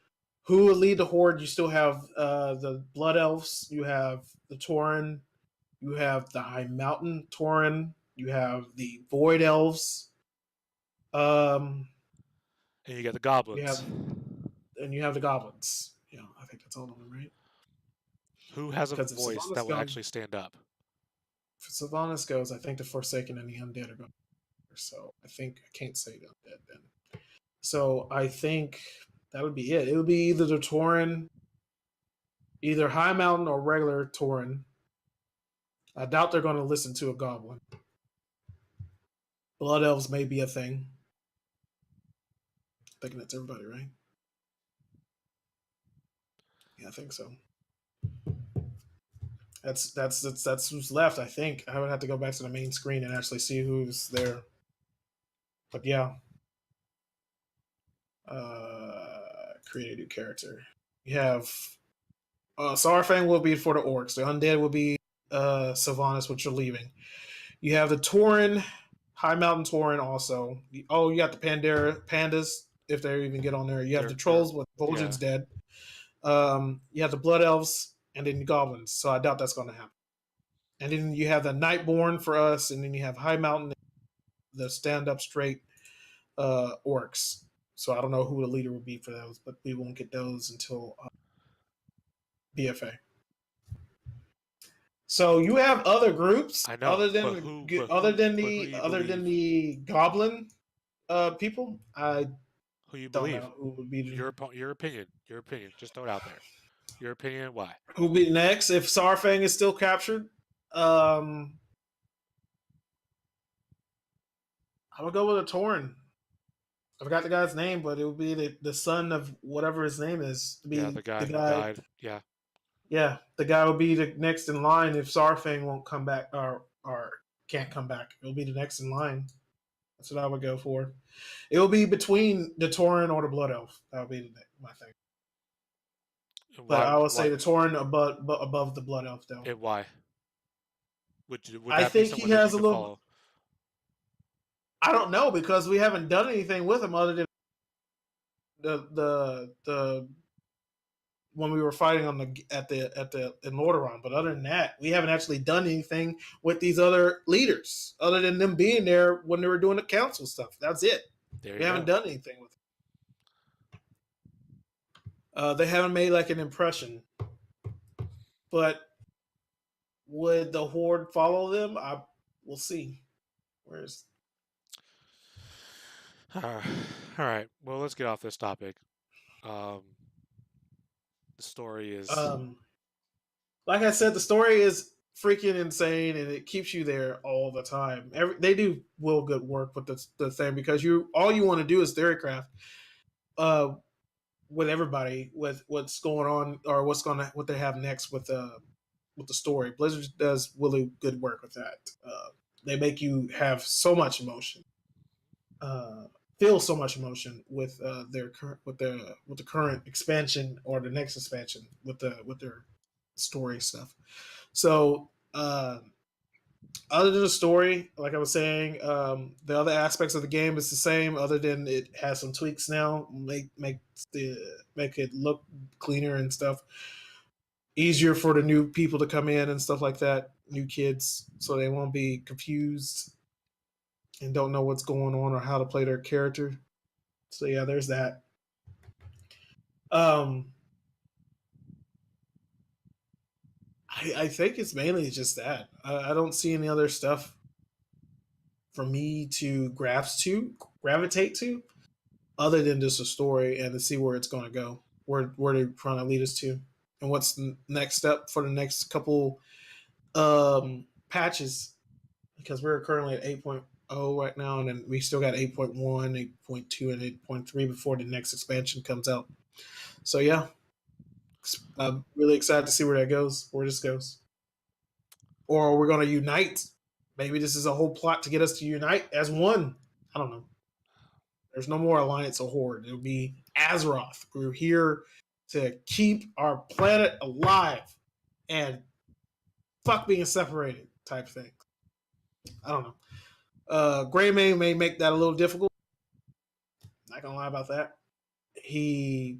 who will lead the horde? You still have the Blood Elves. You have the Tauren. You have the High Mountain Tauren. You have the Void Elves. Um, And you got the you goblins. have and you have the Goblins. Yeah, I think that's all of them, right? Who has a Because if voice that Sylvanas will goes, actually stand up? if Sylvanas goes, I think the Forsaken and the Undead are going. So I think I can't say the Undead then. So I think that would be it. It would be either the Tauren, either High Mountain or regular Tauren. I doubt they're going to listen to a Goblin. Blood Elves may be a thing. I think that's everybody, right? Yeah, I think so. That's who's left. I think I would have to go back to the main screen and actually see who's there. But yeah, create a new character. You have Saurfang will be for the orcs. The undead will be Sylvanas, which are leaving. You have the Tauren, High Mountain Tauren also. Oh, you got the Pandas, if they even get on there. You have the They're Trolls with Vol'jin's yeah. dead. You have the Blood Elves, and then the Goblins. So I doubt that's going to happen. And then you have the Nightborn for us, and then you have High Mountain, the stand up straight orcs. So I don't know who the leader would be for those, but we won't get those until BFA. So you have other groups I know, other than the Goblin people. I who you don't believe? know who would be. Your opinion. Your opinion. Just throw it out there. Your opinion? Why? Who'll be next if Sarfang is still captured? I would go with a Torin. I forgot the guy's name, but it would be the son of whatever his name is. To Yeah, be the guy the who guy. died. Yeah, Yeah, the guy will be the next in line if Sarfang won't come back or can't come back. It'll be the next in line. That's what I would go for. It will be between the Tauren or the Blood Elf. That would be my thing. and But why? I would say Why? the Tauren above the Blood Elf, though. And why? Would I that be think he someone that you has a could little. follow? I don't know because we haven't done anything with him other than the when we were fighting on the at the in Lordaeron. But other than that, we haven't actually done anything with these other leaders other than them being there when they were doing the council stuff. That's it. There We you haven't go. done anything with them. They haven't made like an impression. But would the Horde follow them? We'll see. Where's All right. Well, let's get off this topic. Um, the story is um like I said, the story is freaking insane and it keeps you there all the time. They do will good work with the thing because you all you want to do is theorycraft uh with everybody with what's going on or what they have next with the story. Blizzard does really good work with that. They make you have so much emotion. Uh feel so much emotion with their current with the current expansion or the next expansion with their story stuff. So other than the story, like I was saying, the other aspects of the game is the same. Other than it has some tweaks now, make it look cleaner and stuff. Easier for the new people to come in and stuff like that, new kids, so they won't be confused and don't know what's going on or how to play their character. So yeah, there's that. Um, I think it's mainly just that. I don't see any other stuff for me to gravitate to, other than just a story and to see where it's going to go, where they're trying to lead us to, and what's the next step for the next couple patches. Because we're currently at 8.0 right now, and then we still got 8.1, 8.2, and 8.3 before the next expansion comes out. So yeah, I'm really excited to see where that goes, where this goes. Or we're going to unite. Maybe this is a whole plot to get us to unite as one. I don't know. There's no more Alliance or Horde. It'll be Azeroth. We're here to keep our planet alive and fuck being separated type thing. I don't know. Greymane may make that a little difficult. Not gonna lie about that. He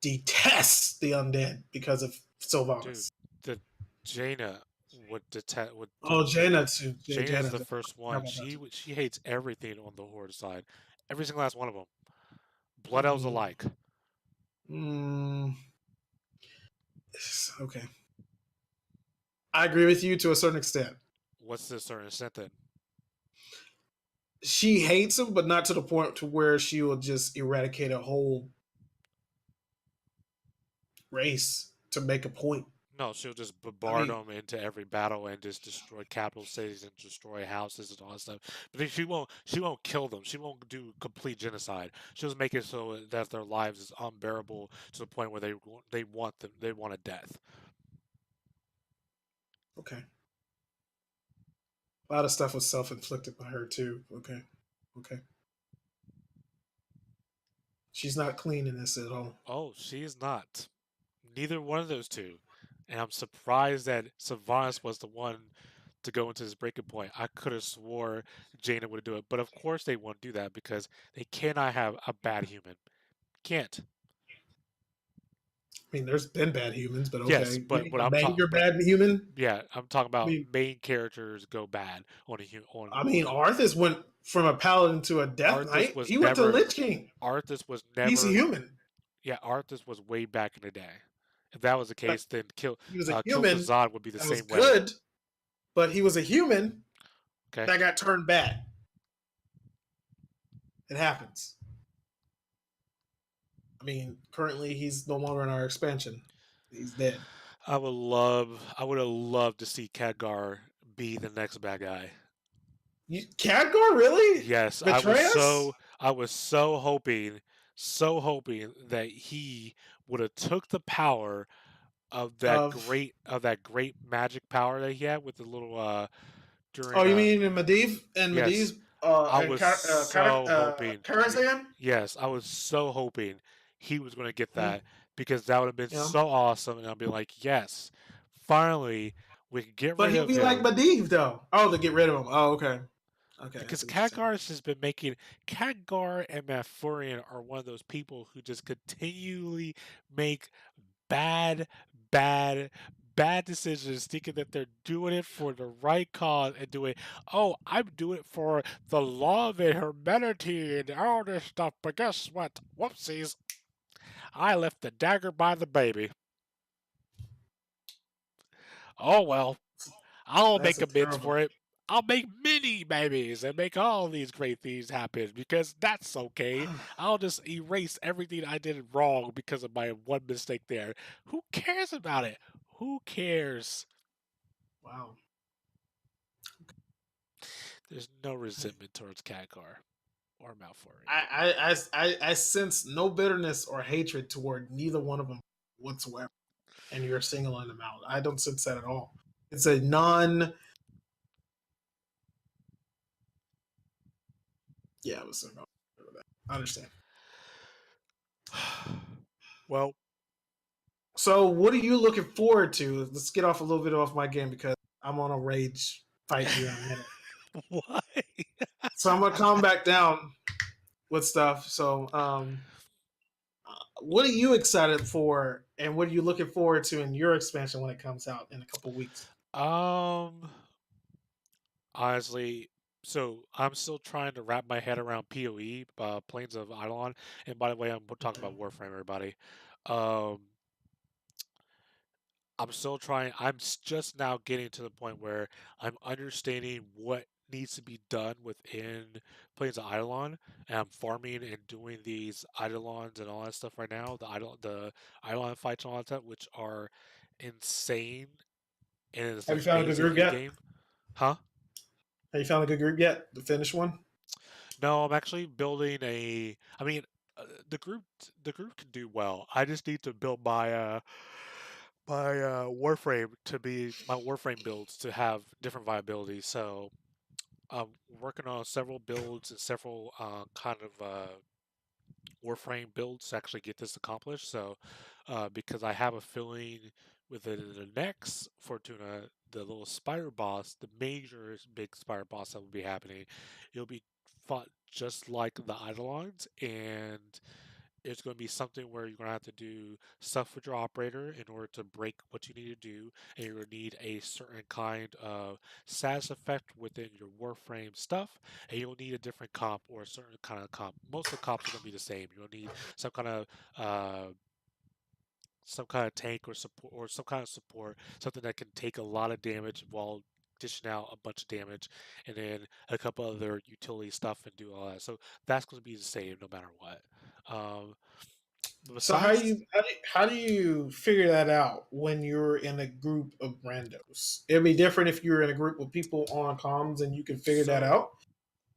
detests the undead because of dude. Sylvanas. The Jaina would detect would Oh, Jaina too. Jaina's Jaina. the first How one. about that too? She hates everything on the Horde side. Every single last one of them. Blood elves Mm, alike. mm, okay. I agree with you to a certain extent. What's the certain extent then? She hates him, but not to the point to where she will just eradicate a whole race to make a point. No, she'll just I bombard mean, them into every battle and just destroy capital cities and destroy houses and all that stuff. But then she won't kill them. She won't do complete genocide. She'll just make it so that their lives is unbearable to the point where they want a death. okay. A lot of stuff was self inflicted by her too. Okay. Okay. She's not clean in this at all. Oh, she is not. Neither one of those two. And I'm surprised that Sylvanas was the one to go into this breaking point. I could have swore Jaina would do it, but of course they won't do that because they cannot have a bad human. Can't. I mean, there's been bad humans, but Yes, okay. but what A I'm talking, major but bad human? yeah, I'm talking I about mean, main characters go bad on I on mean, Arthas went from a paladin to a death Arthas knight. was He went to never Lich King. Arthas was He's a never human. yeah Arthas was way back in the day. If that was the But case, then he was a human Kil'Thuzad would be the that was same way. good, but he was a human Okay, that got turned bad. It happens. I mean, currently he's no longer in our expansion. He's dead. I would have loved to see Khadgar be the next bad guy. Khadgar really Yes, betray us? I was so hoping that he would have took the power Of of that great magic power that he had with the little oh, during you mean in yes, Medivh I and was so hoping Karazhan? yes, I was so hoping he was going to get Mm, that because that would have been yeah, so awesome and I'll be like, yes, finally we can get but rid he'd of be like him Medivh though. Oh, to get rid of him. Oh, okay, okay, I because see what you're saying. Khadgar has been making Khadgar and Malfurion are one of those people who just continually make bad, bad, bad decisions, thinking that they're doing it for the right cause and doing, oh, I'm doing it for the love and humanity and all this stuff. But guess what? Whoopsies! I left the dagger by the baby. Oh well, I'll That's make a amends terrible. for it. I'll make many babies and make all these great things happen because that's okay. I'll just erase everything I did wrong because of my one mistake there. Who cares about it? Who cares? Wow. There's no resentment towards Khadgar or Malfurion. I sense no bitterness or hatred toward neither one of them whatsoever, and you're singling them out. I don't sense that at all. It's a non. Yeah, I was saying no. I understand. Well, So, what are you looking forward to? Let's get off a little bit off my game because I'm on a rage fight here in a minute. why? So I'm gonna calm back down with stuff. So, what are you excited for, and what are you looking forward to in your expansion when it comes out in a couple weeks? um, honestly, so I'm still trying to wrap my head around PoE, Plains of Eidolon. And by the way, I'm talking Okay. about Warframe, everybody. Um, I'm still trying. Just now getting to the point where I'm understanding what needs to be done within Plains of Eidolon, and I'm farming and doing these Eidolons and all that stuff right now. The Eidolon fights and all that stuff, which are insane, and it's Have you an found a good amazing group end yet? game. Huh? Have you found a good group yet? The finished one? No, I'm actually building a. I mean, the group can do well. I just need to build my Warframe to be my Warframe builds to have different viability. So I'm working on several builds and several kind of Warframe builds to actually get this accomplished. So because I have a feeling within the next Fortuna, the little spider boss, the major big spider boss that will be happening, it'll be fought just like the Eidolons, and it's going to be something where you're going to have to do stuff with your operator in order to break what you need to do, and you're going to need a certain kind of status effect within your Warframe stuff, and you'll need a different comp or a certain kind of comp. Most of the comps are going to be the same. You'll need uh, some kind of tank or support or some kind of support, something that can take a lot of damage while dishing out a bunch of damage, and then a couple other utility stuff and do all that. So that's going to be the same no matter what. Um, So besides, how do you figure that out when you're in a group of randos? It'd be different if you're in a group with people on comms and you can figure that so out.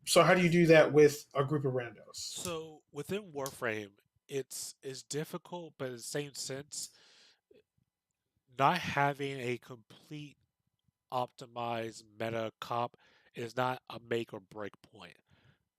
So how do you do that with a group of randos? so within Warframe, it's difficult, but in the same sense, not having a complete optimized meta comp is not a make or break point.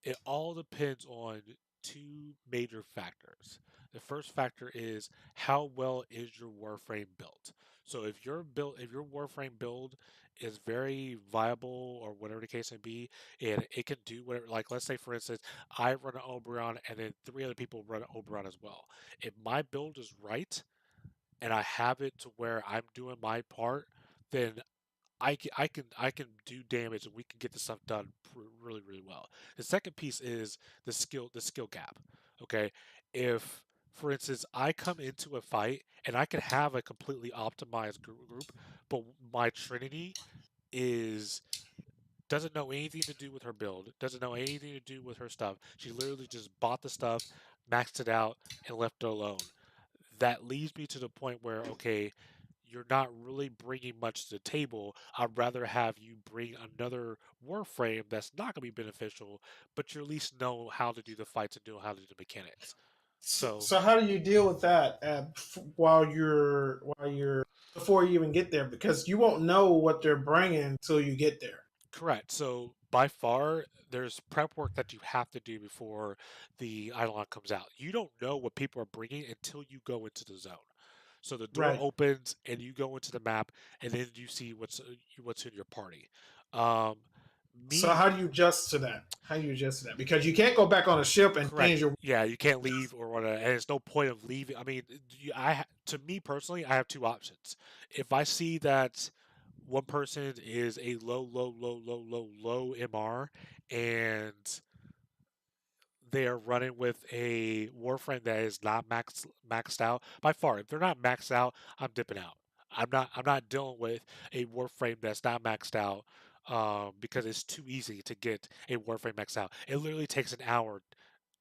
It all depends on two major factors. The first factor is how well is your Warframe built. So if your Warframe build is very viable or whatever the case may be, and it can do whatever, like let's say for instance, I run an Oberon and then three other people run an Oberon as well. If my build is right and I have it to where I'm doing my part, then I can do damage and we can get this stuff done really really well. The second piece is the skill gap. Okay, if for instance I come into a fight and I can have a completely optimized group, but my Trinity is doesn't know anything to do with her build, doesn't know anything to do with her stuff. She literally just bought the stuff, maxed it out, and left it alone. that leads me to the point where, okay, you're not really bringing much to the table. I'd rather have you bring another Warframe that's not going to be beneficial, but you at least know how to do the fights and know how to do the mechanics. So, So, so how do you deal with that while you're before you even get there? Because you won't know what they're bringing until you get there, correct. So, by far, there's prep work that you have to do before the Eidolon comes out. You don't know what people are bringing until you go into the zone. So the door right? opens and you go into the map, and then you see what's in your party. Um, So me how do you adjust to that? How do you adjust to that? Because you can't go back on a ship and Correct. change your. Yeah, you can't leave or whatever, and there's no point of leaving. I mean, to me personally, I have two options. If I see that one person is a low MR, and they are running with a Warframe that is not maxed out by far. If they're not maxed out, I'm dipping out. I'm not dealing with a Warframe that's not maxed out because it's too easy to get a Warframe maxed out. It literally takes an hour,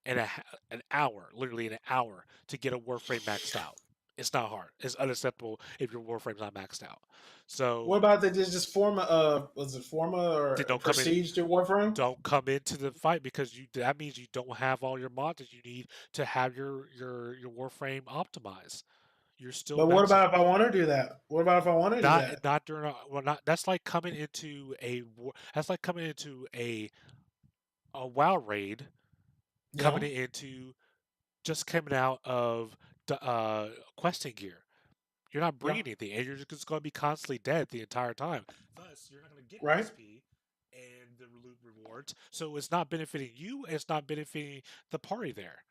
literally an hour, to get a Warframe maxed out. It's not hard. It's unacceptable if your Warframe's not maxed out. What So about they just form a was it forma they or don't come in prestige to Warframe? don't come into the fight because that means you don't have all your mods that you need to have your Warframe optimized. You're still But what maxing. about if I want to do that? What about if I want to do that? Not during well not that's like coming into that's like coming into a WoW raid, coming Yeah, into just coming out of the questing gear. You're not yeah, bringing anything, and you're just going to be constantly dead the entire time. Thus, you're not going to get right, XP and the loot rewards. So it's not benefiting you. It's not benefiting the party there.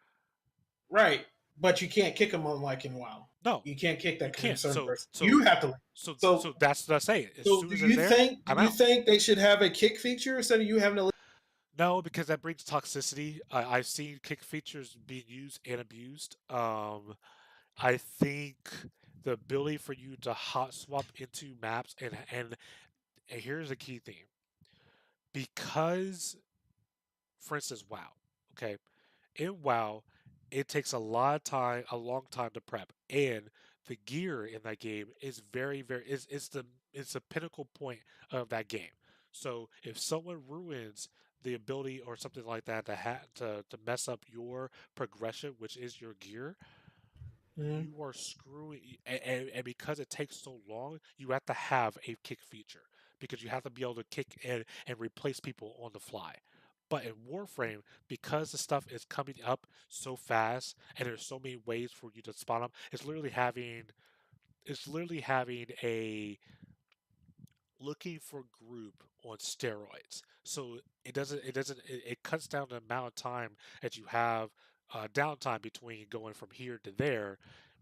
right. But you can't kick them on like in WoW. No, You can't kick you that can't. certain person. You have to leave. So, So that's what I say. As so soon as they're there, do I'm you out. think they should have a kick feature instead of you having to leave? No, because that brings toxicity. I've seen kick features being used and abused. I think the ability for you to hot swap into maps and here's the key thing because for instance, WoW. Okay, in WoW, it takes a lot of time, a long time to prep, and the gear in that game is very it's the pinnacle point of that game. So if someone ruins the ability or something like that to mess up your progression, which is your gear, Mhm. you are screwing and because it takes so long you have to have a kick feature because you have to be able to kick and replace people on the fly, but in Warframe, because the stuff is coming up so fast and there's so many ways for you to spawn up, it's literally having a looking for group on steroids. So it cuts down the amount of time that you have downtime between going from here to there.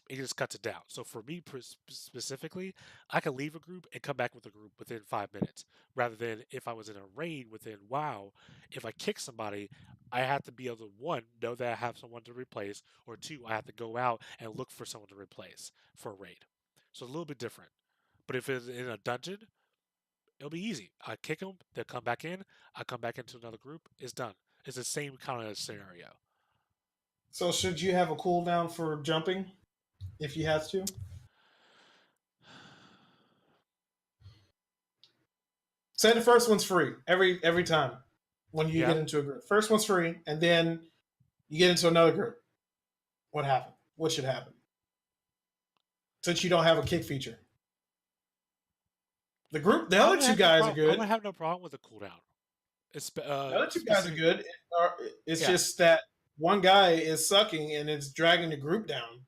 It just cuts it down. So for me specifically, I can leave a group and come back with a group within 5 minutes, rather than if I was in a raid within WoW. If I kick somebody, I have to be able to one know that I have someone to replace, or two, I have to go out and look for someone to replace for a raid. So a little bit different. But if it's in a dungeon, it'll be easy. I kick them, they'll come back in. I come back into another group. It's done. It's the same kind of scenario. So should you have a cooldown for jumping if you have to? Say the first one's free every time when you Yeah. get into a group. First one's free, and then you get into another group. What happened? What should happen? Since you don't have a kick feature, the I other would two have no guys are problem. I would good. have no problem with a cooldown. It's The other two guys are specific. good. It's Yeah. just that one guy is sucking and it's dragging the group down,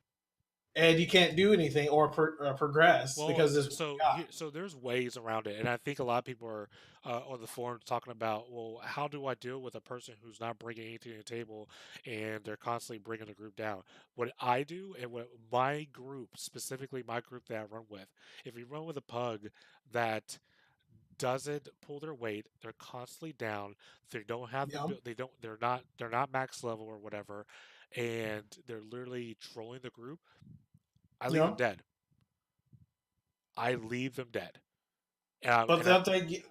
and you can't do anything or progress Well, because this one guy. so there's ways around it, and I think a lot of people are on the forums talking about, well, how do I deal with a person who's not bringing anything to the table and they're constantly bringing the group down? What I do, and what my group, specifically my group that I run with, if you run with a pug that doesn't pull their weight, they're constantly down, they don't have the Yeah, they don't they're not max level or whatever, and they're literally trolling the group, I leave them yeah. dead. I leave them dead. And, I, But and I, don't they?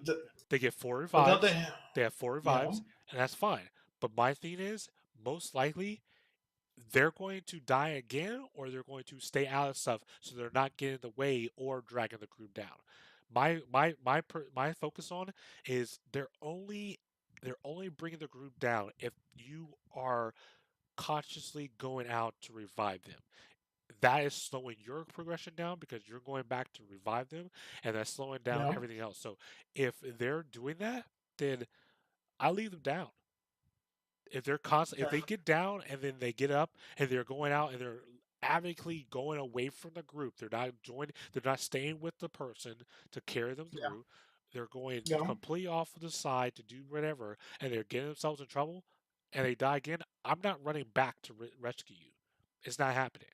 they get four But don't revives. they? They have four Yeah. revives, and that's fine. But my thing is, most likely, they're going to die again, or they're going to stay out of stuff so they're not getting in the way or dragging the group down. My focus on is they're only bringing the group down if you are consciously going out to revive them. That is slowing your progression down because you're going back to revive them, and that's slowing down Yeah. everything else. So if they're doing that, then I leave them down. If they're constant, if Okay. they get down and then they get up and they're going out and they're advocating going away from the group, they're not staying with the person to carry them Yeah. through. They're going Yeah. completely off to the side to do whatever, and they're getting themselves in trouble, and they die again. I'm not running back to rescue you. It's not happening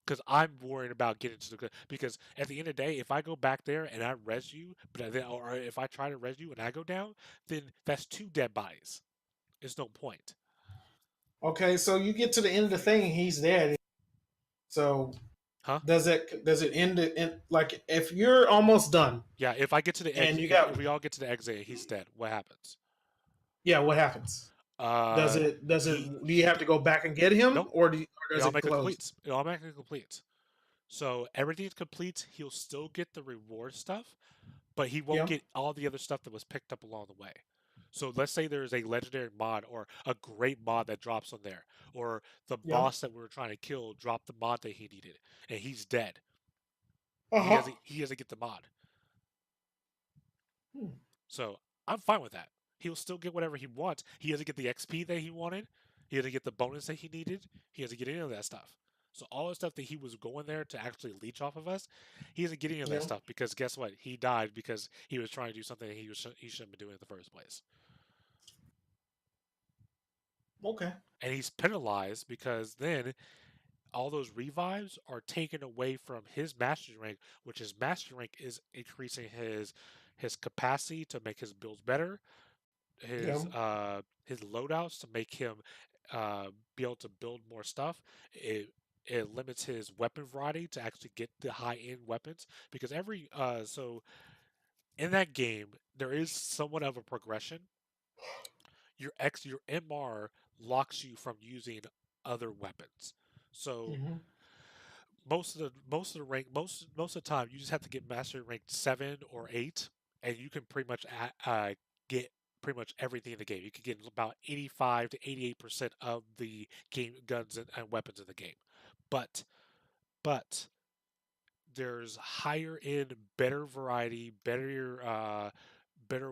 because I'm worried about getting to the good. Because at the end of the day, if I go back there and I res you, but then, or if I try to res you and I go down, then that's two dead bodies. There's no point. Okay. So you get to the end of the thing, and he's dead. So Huh? does it end in like if you're almost done Yeah, if I get to the and exit, you if got we all get to the exit and he's dead, what happens? yeah, what happens? Does Uh, it does it he, do you have to go back and get him nope, or it does it automatically close? completes. It automatically completes. So everything's complete. He'll still get the reward stuff, but he won't Yeah. get all the other stuff that was picked up along the way. So let's say there's a legendary mod or a great mod that drops on there, or the Yeah. boss that we were trying to kill dropped the mod that he needed, and he's dead. Uh-huh. He doesn't get the mod. Hmm. So I'm fine with that. He'll still get whatever he wants. He doesn't get the XP that he wanted. He doesn't get the bonus that he needed. He doesn't get any of that stuff. So all the stuff that he was going there to actually leech off of us, he doesn't get any of that Yeah. stuff because guess what? He died because he was trying to do something that he shouldn't be doing in the first place. Okay. And he's penalized because then all those revives are taken away from his mastery rank, which his mastery rank is increasing his capacity to make his builds better, Yeah. his loadouts to make him be able to build more stuff. It limits his weapon variety to actually get the high end weapons because so in that game there is somewhat of a progression. Your MR locks you from using other weapons. So Hmm. most of the time you just have to get mastery rank 7 or 8, and you can pretty much get pretty much everything in the game. You can get about 85 to 88% of the game guns and weapons in the game. But but there's higher end, better variety, better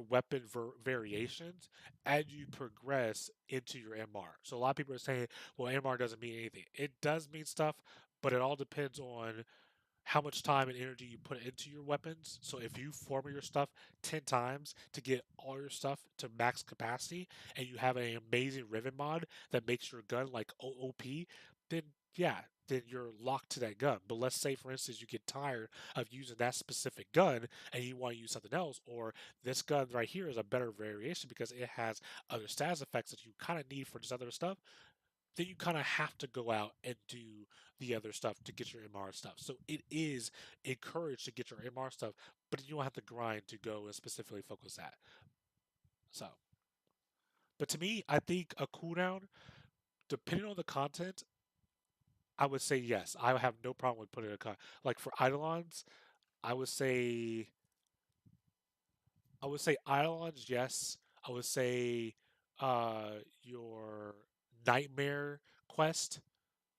weapon variations as you progress into your MR. So a lot of people are saying, well, MR doesn't mean anything. It does mean stuff, but it all depends on how much time and energy you put into your weapons. So if you form your stuff 10 times to get all your stuff to max capacity and you have an amazing Riven mod that makes your gun like OOP, then yeah, then you're locked to that gun. But let's say, for instance, you get tired of using that specific gun and you want to use something else, or this gun right here is a better variation because it has other status effects that you kind of need for this other stuff, then you kind of have to go out and do the other stuff to get your MR stuff. So it is encouraged to get your MR stuff, but you don't have to grind to go and specifically focus that. So, but to me, I think a cooldown, depending on the content, I would say yes. I have no problem with putting a like for Eidolons, I would say Eidolons, yes. I would say your Nightmare quest,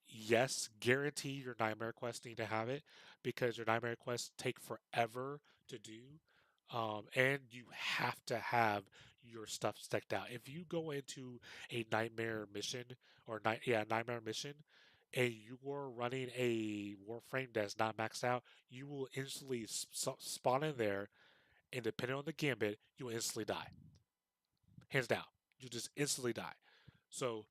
yes, guarantee your nightmare quests need to have it because your nightmare quests take forever to do. And you have to have your stuff stacked out. If you go into a nightmare mission nightmare mission, and you are running a warframe that's not maxed out, you will instantly spawn in there, and depending on the gambit, you will instantly die. Hands down, you just instantly die. So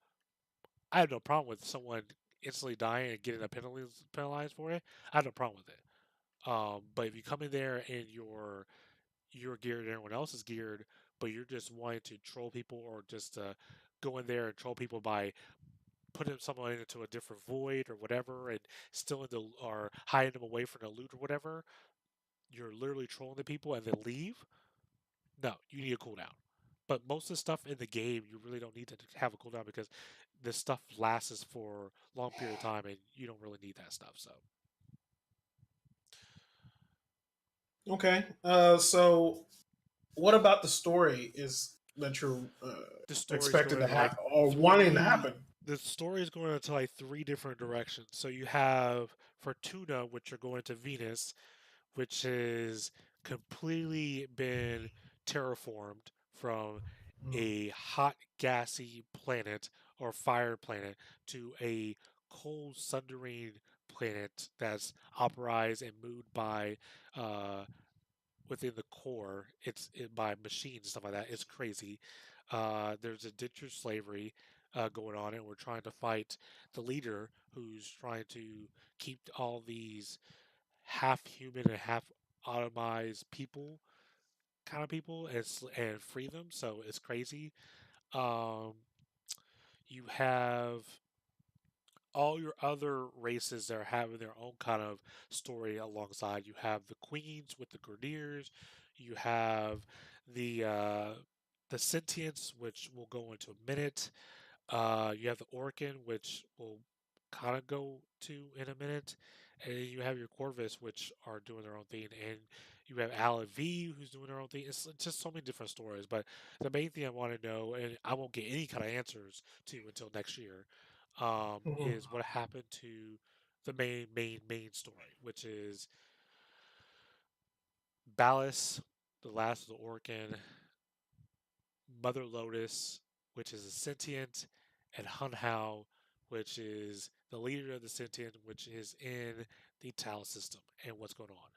I have no problem with someone instantly dying and getting a penalized for it. I have no problem with it. But if you come in there and you're geared and everyone else is geared, but you're just wanting to troll people or just go in there and troll people by putting someone into a different void or whatever and stealing or hiding them away from the loot or whatever, you're literally trolling the people and then leave. No, you need a cooldown. But most of the stuff in the game, you really don't need to have a cooldown because this stuff lasts for a long period of time, and you don't really need that stuff. So Okay. So what about the story is that you're the story is expected going to to like happen or wanting to three. happen? The story is going into like three different directions. So you have Fortuna, which are going to Venus, which has completely been terraformed from Mm, a hot, gassy planet or fire planet to a cold, sundering planet that's operated and moved by uh, within the core. By machines and stuff like that. It's crazy. There's indentured slavery going on, and we're trying to fight the leader who's trying to keep all these half human and half automized people kind of people and free them. So it's crazy. Um, you have all your other races that are having their own kind of story alongside. You have the queens with the Grenadiers. You have the uh, the sentients, which we'll go into a minute. You have the Orkin, which we'll kind of go to in a minute, and then you have your Corvus, which are doing their own thing, and you have Alan V, who's doing their own thing. It's just so many different stories. But the main thing I want to know, and I won't get any kind of answers to until next year, mhm. is what happened to the main story, which is Ballas, the last of the Orkin, Mother Lotus, which is a sentient, and Hun Hao, which is the leader of the sentient, which is in the Tau system, and what's going on.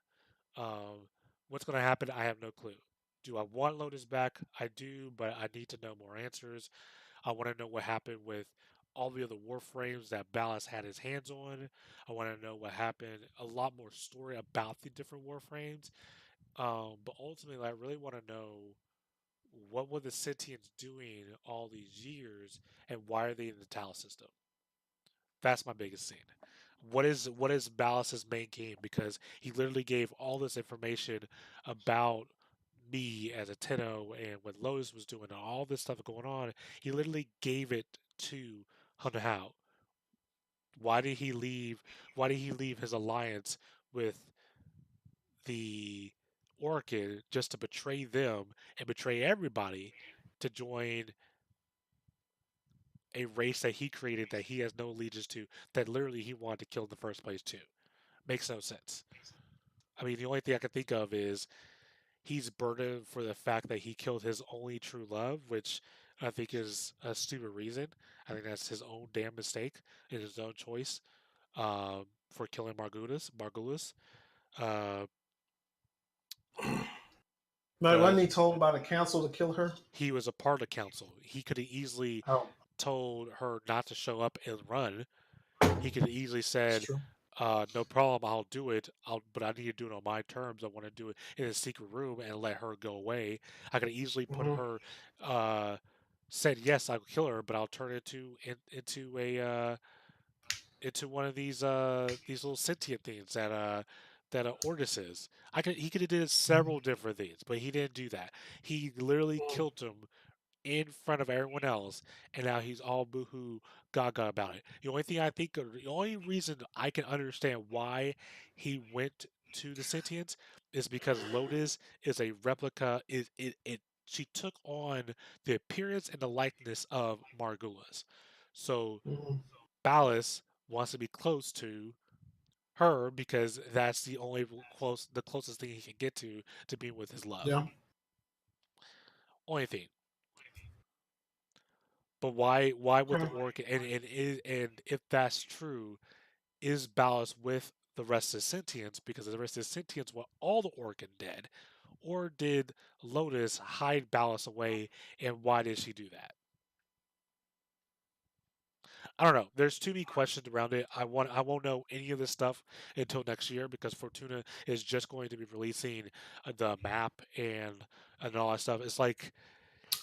What's going to happen? I have no clue. Do I want Lotus back? I do, but I need to know more answers. I want to know what happened with all the other warframes that Ballas had his hands on. I want to know what happened, a lot more story about the different warframes. But ultimately, I really want to know what were the sentients doing all these years, and why are they in the Tau system? That's my biggest scene. What is Ballas's main game? Because he literally gave all this information about me as a Tenno and what Lotus was doing and all this stuff going on. He literally gave it to Hunter Hao. Why did he leave? Why did he leave his alliance with the Orchid just to betray them and betray everybody to join a race that he created that he has no allegiance to, that literally he wanted to kill in the first place too? Makes no sense. I mean, the only thing I can think of is he's burdened for the fact that he killed his only true love, which I think is a stupid reason. I think that's his own damn mistake and his own choice for killing Margulis. Uh, Like, but wasn't he told by the council to kill her? he was a part of the council. He could have easily Oh, told her not to show up and run. He could have easily it's said, true. "No problem, I'll do it. But I need to do it on my terms. I want to do it in a secret room and let her go away." I could have easily put Hmm. her, said yes, I'll kill her, but I'll turn it into a into one of these little sentient things that Ordis is. He could have did several different things, but he didn't do that. He literally killed him in front of everyone else, and now he's all boohoo gaga about it. The only reason I can understand why he went to the sentience is because Lotus is a replica. She took on the appearance and the likeness of Margulis. So Hmm. Ballas wants to be close to her because that's the closest thing he can get to being with his love. Yeah. Only thing. But why with the Okay. orc and if that's true, is Ballas with the rest of the sentients because the rest of the sentients want all the Orkin dead? Or did Lotus hide Ballas away, and why did she do that? I don't know. There's too many questions around it. I won't know any of this stuff until next year because Fortuna is just going to be releasing the map and all that stuff. It's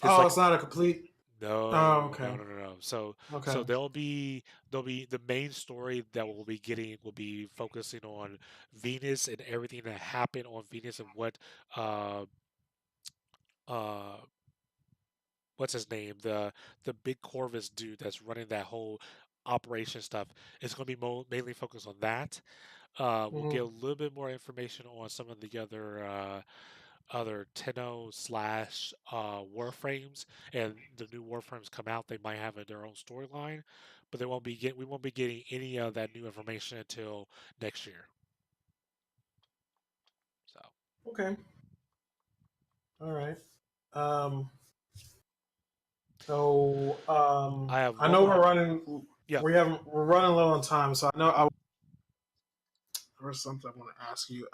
Oh, like it's not a complete. Oh, no, okay. no, no, no, no. So Okay. there'll be the main story that we'll be getting will be focusing on Venus and everything that happened on Venus and what uh uh what's his name, the big Corvus dude that's running that whole operation stuff. It's going to be mainly focused on that. We'll get a Mhm. little bit more information on some of the other Tenno slash Warframes, and the new Warframes come out. They might have their own storyline, but we won't be getting any of that new information until next year. So Okay. All right. Um, so, I have I one know more. we're running. Yeah, We're running low on time. So I know there's something I want to ask you.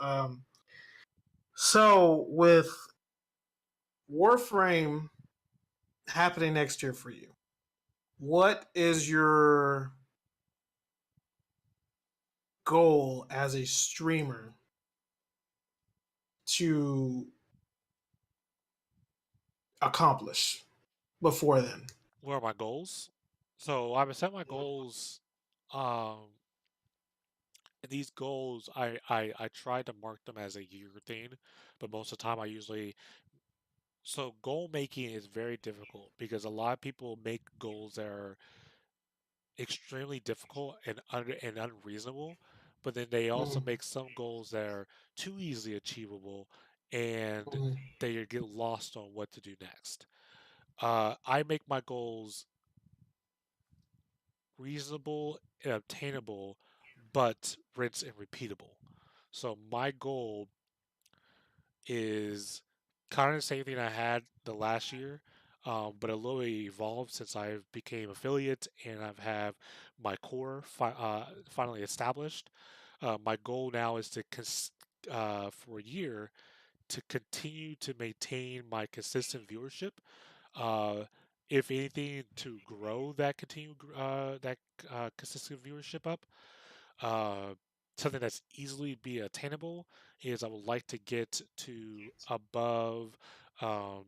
So with Warframe happening next year for you, what is your goal as a streamer to accomplish before then? what are my goals? So I've set my goals. Um, and these goals, I try to mark them as a year thing, but most of the time I usually so goal making is very difficult because a lot of people make goals that are extremely difficult and unreasonable, but then they also Mm-hmm. make some goals that are too easily achievable and Mm-hmm. they get lost on what to do next. I make my goals reasonable and obtainable, but rinse and repeatable. So my goal is kind of the same thing I had the last year, but a little evolved since I became affiliate and I've have my core finally established. My goal now is to for a year to continue to maintain my consistent viewership. Uh, if anything, to grow that consistent viewership up. Uh, Something that's easily be attainable is I would like to get to above um,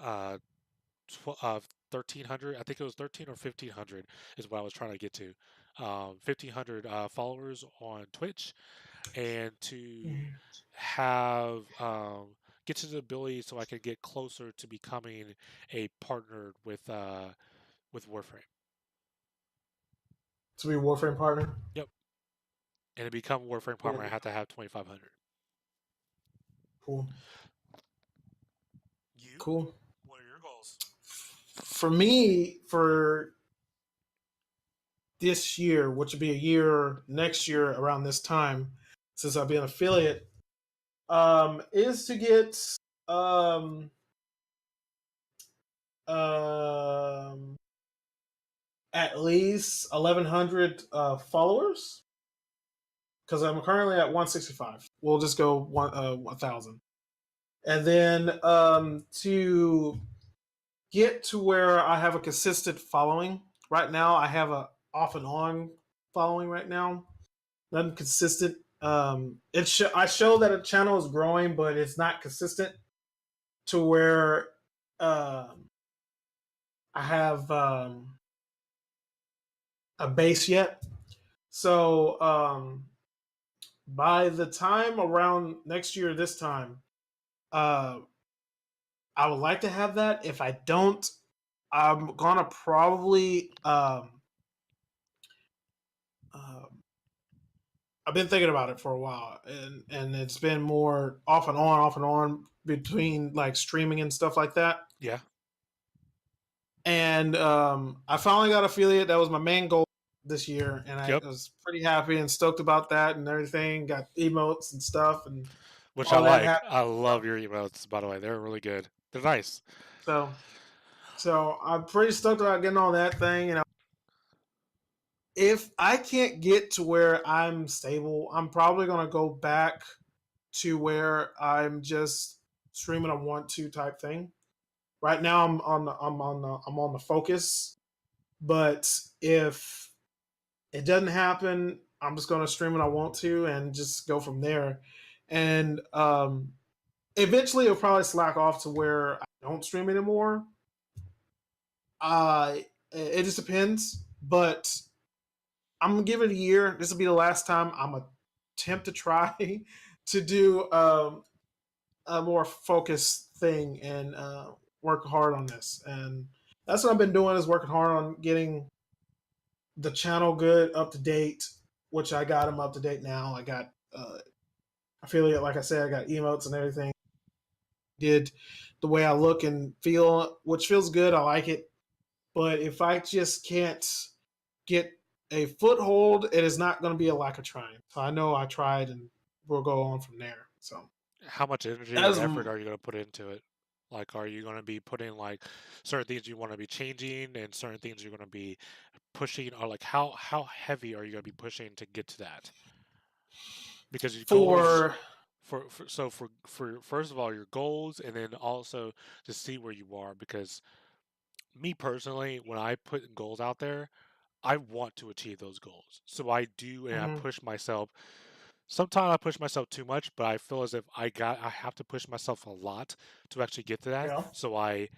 uh, 1300. I think it was 13 or 1500 is what I was trying to get to. 1500 followers on Twitch, and to have get to the ability so I can get closer to becoming a partner with Warframe. To be a Warframe partner. Yep, and to become Warframe partner, I Cool. have to have 2500. Cool. You? Cool. What are your goals? For me, for this year, which will be a year next year around this time, since I'll be an affiliate, is to get um, um, at least 1,100 followers because I'm currently at 165. We'll just go 1,000, and then to get to where I have a consistent following. Right now, I have a off and on following right now, nothing consistent. I show that a channel is growing, but it's not consistent to where um, I have a base yet. So by the time around next year, this time, uh, I would like to have that. If I don't, I'm gonna probably. Um, I've been thinking about it for a while, and it's been more off and on between like streaming and stuff like that. Yeah. And I finally got affiliate. That was my main goal this year, and I Yep. was pretty happy and stoked about that and everything. Got emotes and stuff, and Which I all that like. happened. I love your emotes, by the way. They're really good. They're nice. So, so I'm pretty stoked about getting all that thing. And if I can't get to where I'm stable, I'm probably gonna go back to where I'm just streaming a want to type thing. Right now, I'm on the focus, but if it doesn't happen, I'm just gonna stream what I want to and just go from there. And eventually, it'll probably slack off to where I don't stream anymore. It just depends, but I'm gonna give it a year. This will be the last time I'm gonna attempt to try to do a more focused thing and work hard on this, and that's what I've been doing is working hard on getting the channel good, up to date, which I got them up to date now. I got affiliate, like I said, I got emotes and everything. Did the way I look and feel, which feels good. I like it. But if I just can't get a foothold, it is not going to be a lack of trying. So I know I tried, and we'll go on from there. So How much energy that or is effort are you going to put into it? Like, are you going to be putting like certain things you want to be changing and certain things you're going to be pushing, or like how heavy are you going to be pushing to get to that? Because your goals for for first of all your goals, and then also to see where you are. Because me personally, when I put goals out there, I want to achieve those goals. So I do, and I mhm, push myself. Sometimes I push myself too much, but I feel as if I have to push myself a lot to actually get to that. yeah. So I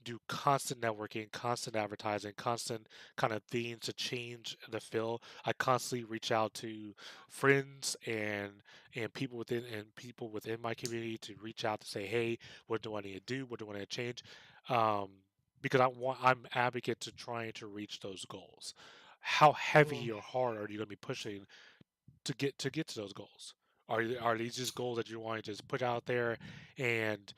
do constant networking, constant advertising, constant kind of things to change the feel. I constantly reach out to friends and people within my community to reach out to say, hey, what do I need to do? What do I need to change? Um, because I'm advocate to trying to reach those goals. How Mhm. heavy or hard are you going to be pushing to get to those goals? Are these just goals that you want to just put out there and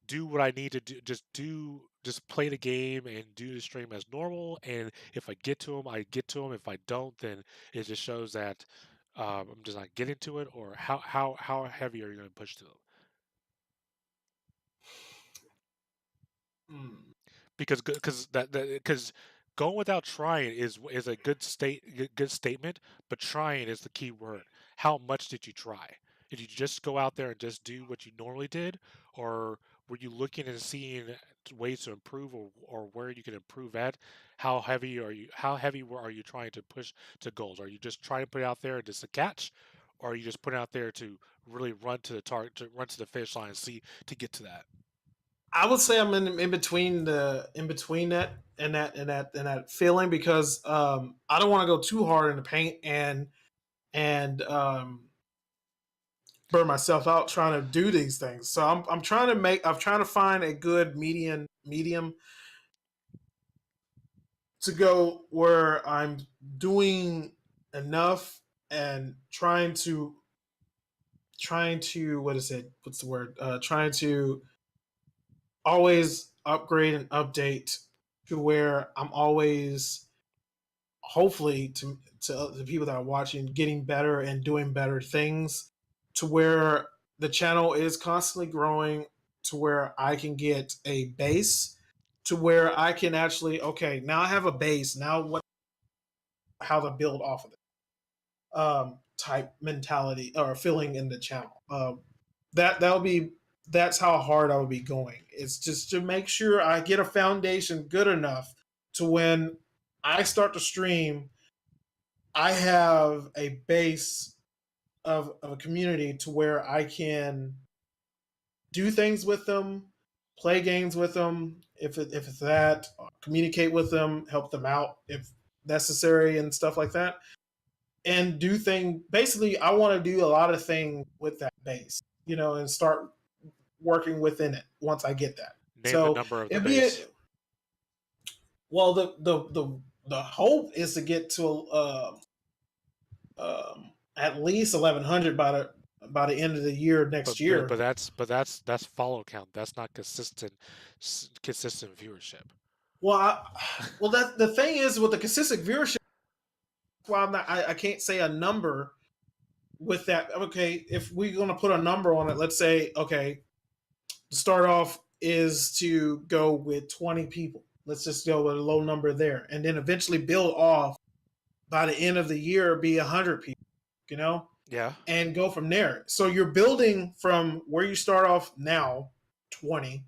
do what I need to do? Just play the game and do the stream as normal. And if I get to them, I get to them. If I don't, then it just shows that I'm just not getting to it. Or how heavy are you going to push to them? Mm. Because going without trying is a good statement, but trying is the key word. How much did you try? Did you just go out there and just do what you normally did, or were you looking and seeing ways to improve, or where you can improve at? How heavy are you trying to push to goals? Are you just trying to put it out there just to catch, or are you just putting it out there to really run to the target, to run to the finish line and see to get to that? I would say I'm in between that feeling because I don't want to go too hard in the paint and burn myself out trying to do these things. So I'm trying to find a good medium to go where I'm doing enough and trying to what is it? What's the word? Trying to always upgrade and update to where I'm always hopefully to the people that are watching getting better and doing better things to where the channel is constantly growing to where I can get a base to where I can actually okay now I have a base now what how to build off of it type mentality or feeling in the channel that'll be that's how hard I will be going it's just to make sure I get a foundation good enough to when I start to stream I have a base of a community to where I can do things with them, play games with them, if it's that, communicate with them, help them out if necessary, and stuff like that. And do things. Basically, I want to do a lot of things with that base, and start working within it once I get that. Name the So number of the it'd be base. well, the hope is to get to at least 1100 by the end of the year But next but but year. that's but that's follow count. That's not consistent viewership. Well, well, that the thing is with the consistent viewership. Why I can't say a number with that. Okay, if we're gonna put a number on it, let's say okay, to start off is to go with 20 people. Let's just go with a low number there, and then eventually build off by the end of the year be 100 people. You know, Yeah, and go from there. So you're building from where you start off now, 20,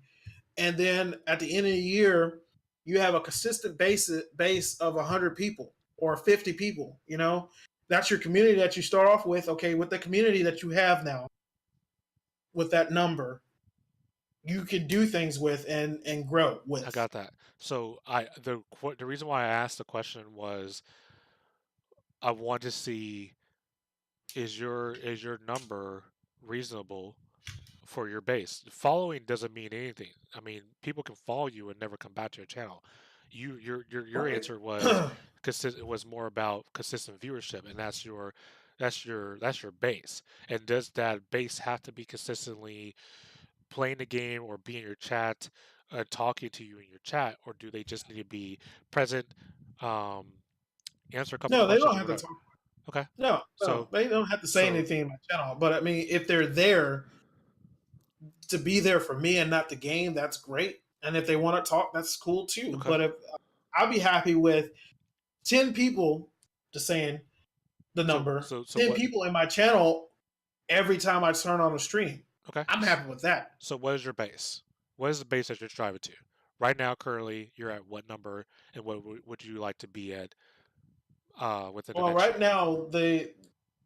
and then at the end of the year, you have a consistent base of 100 people or 50 people. That's your community that you start off with. Okay, with the community that you have now, with that number, you can do things with and grow I with. got that. So the reason why I asked the question was I want to see is your number reasonable for your base. Following doesn't mean anything. I mean, people can follow you and never come back to your channel. Your Right. answer was consist was more about consistent viewership, and that's your base. And does that base have to be consistently playing the game or be in your chat, talking to you in your chat, or do they just need to be present, um, answer a couple No, they questions don't or have to whatever? talk. Okay, No, no, so they don't have to say so anything in my channel. But I mean, if they're there to be there for me and not the game, that's great. And if they want to talk, that's cool too. okay, But if I'll be happy with 10 people, just saying the so number, so so 10 what? people in my channel every time I turn on a stream. Okay, I'm happy with that. so what is your base? What is the base that you're striving to? Right now, currently, you're at what number, and what would you like to be at within the Well, next year?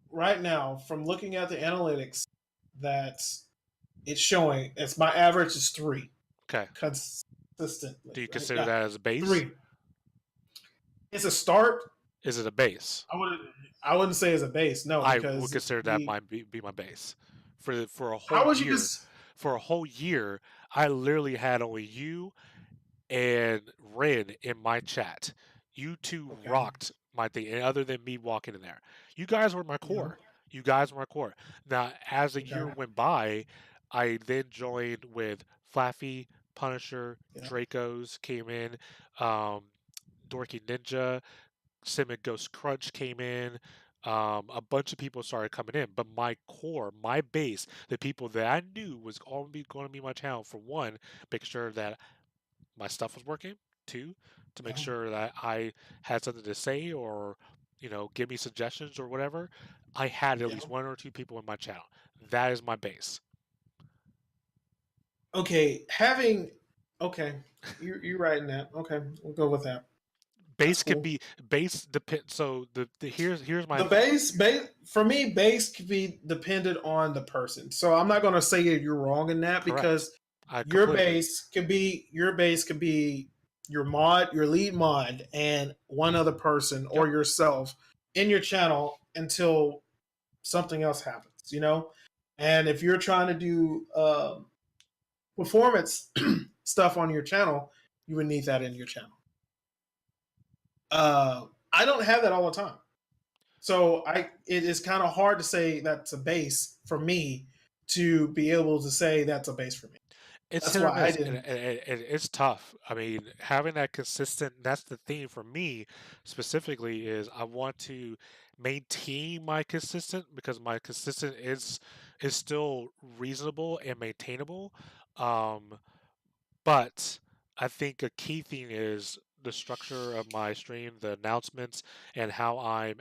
right now, from looking at the analytics, that it's showing, it's my average is 3 Okay. consistently, Do you right? consider Yeah, that as a base? 3. It's a start. Is it a base? I wouldn't. I wouldn't say as a base, no, I would because consider that the might be my base for a whole how would you year. just For a whole year, I literally had only you and Ren in my chat. You two okay, rocked my thing, and other than me walking in there, you guys were my yeah, core. You guys were my core. Now, as the year okay, went by, I then joined with Flaffy, Punisher, yeah, Dracos came in, um, Dorky Ninja, Simic Ghost Crunch came in. A bunch of people started coming in, but my core, my base, the people that I knew was all going to be my channel, for one, make sure that my stuff was working. Two, to make yeah. sure that I had something to say or, give me suggestions or whatever. I had at Yeah. least one or two people in my channel. That is my base. Okay, having okay, you're right in that. Okay, we'll go with that. That's Base can cool. be base depend. So the here's my The base for me, base can be dependent on the person. So I'm not going to say that you're wrong in that correct. because I your completely agree. base could be your mod, your lead mod, and one other person Yep. or yourself in your channel until something else happens. And if you're trying to do performance stuff on your channel, you would need that in your channel. I don't have that all the time. So it is kind of hard to say that's a base for me to be able to say that's a base for me. It's That's hit or why I miss, and, didn't. and, and it's tough. I mean, having that consistent, that's the thing for me specifically, is I want to maintain my consistent, because my consistent is still reasonable and maintainable. Um, but I think a key thing is the structure of my stream, the announcements, and how I'm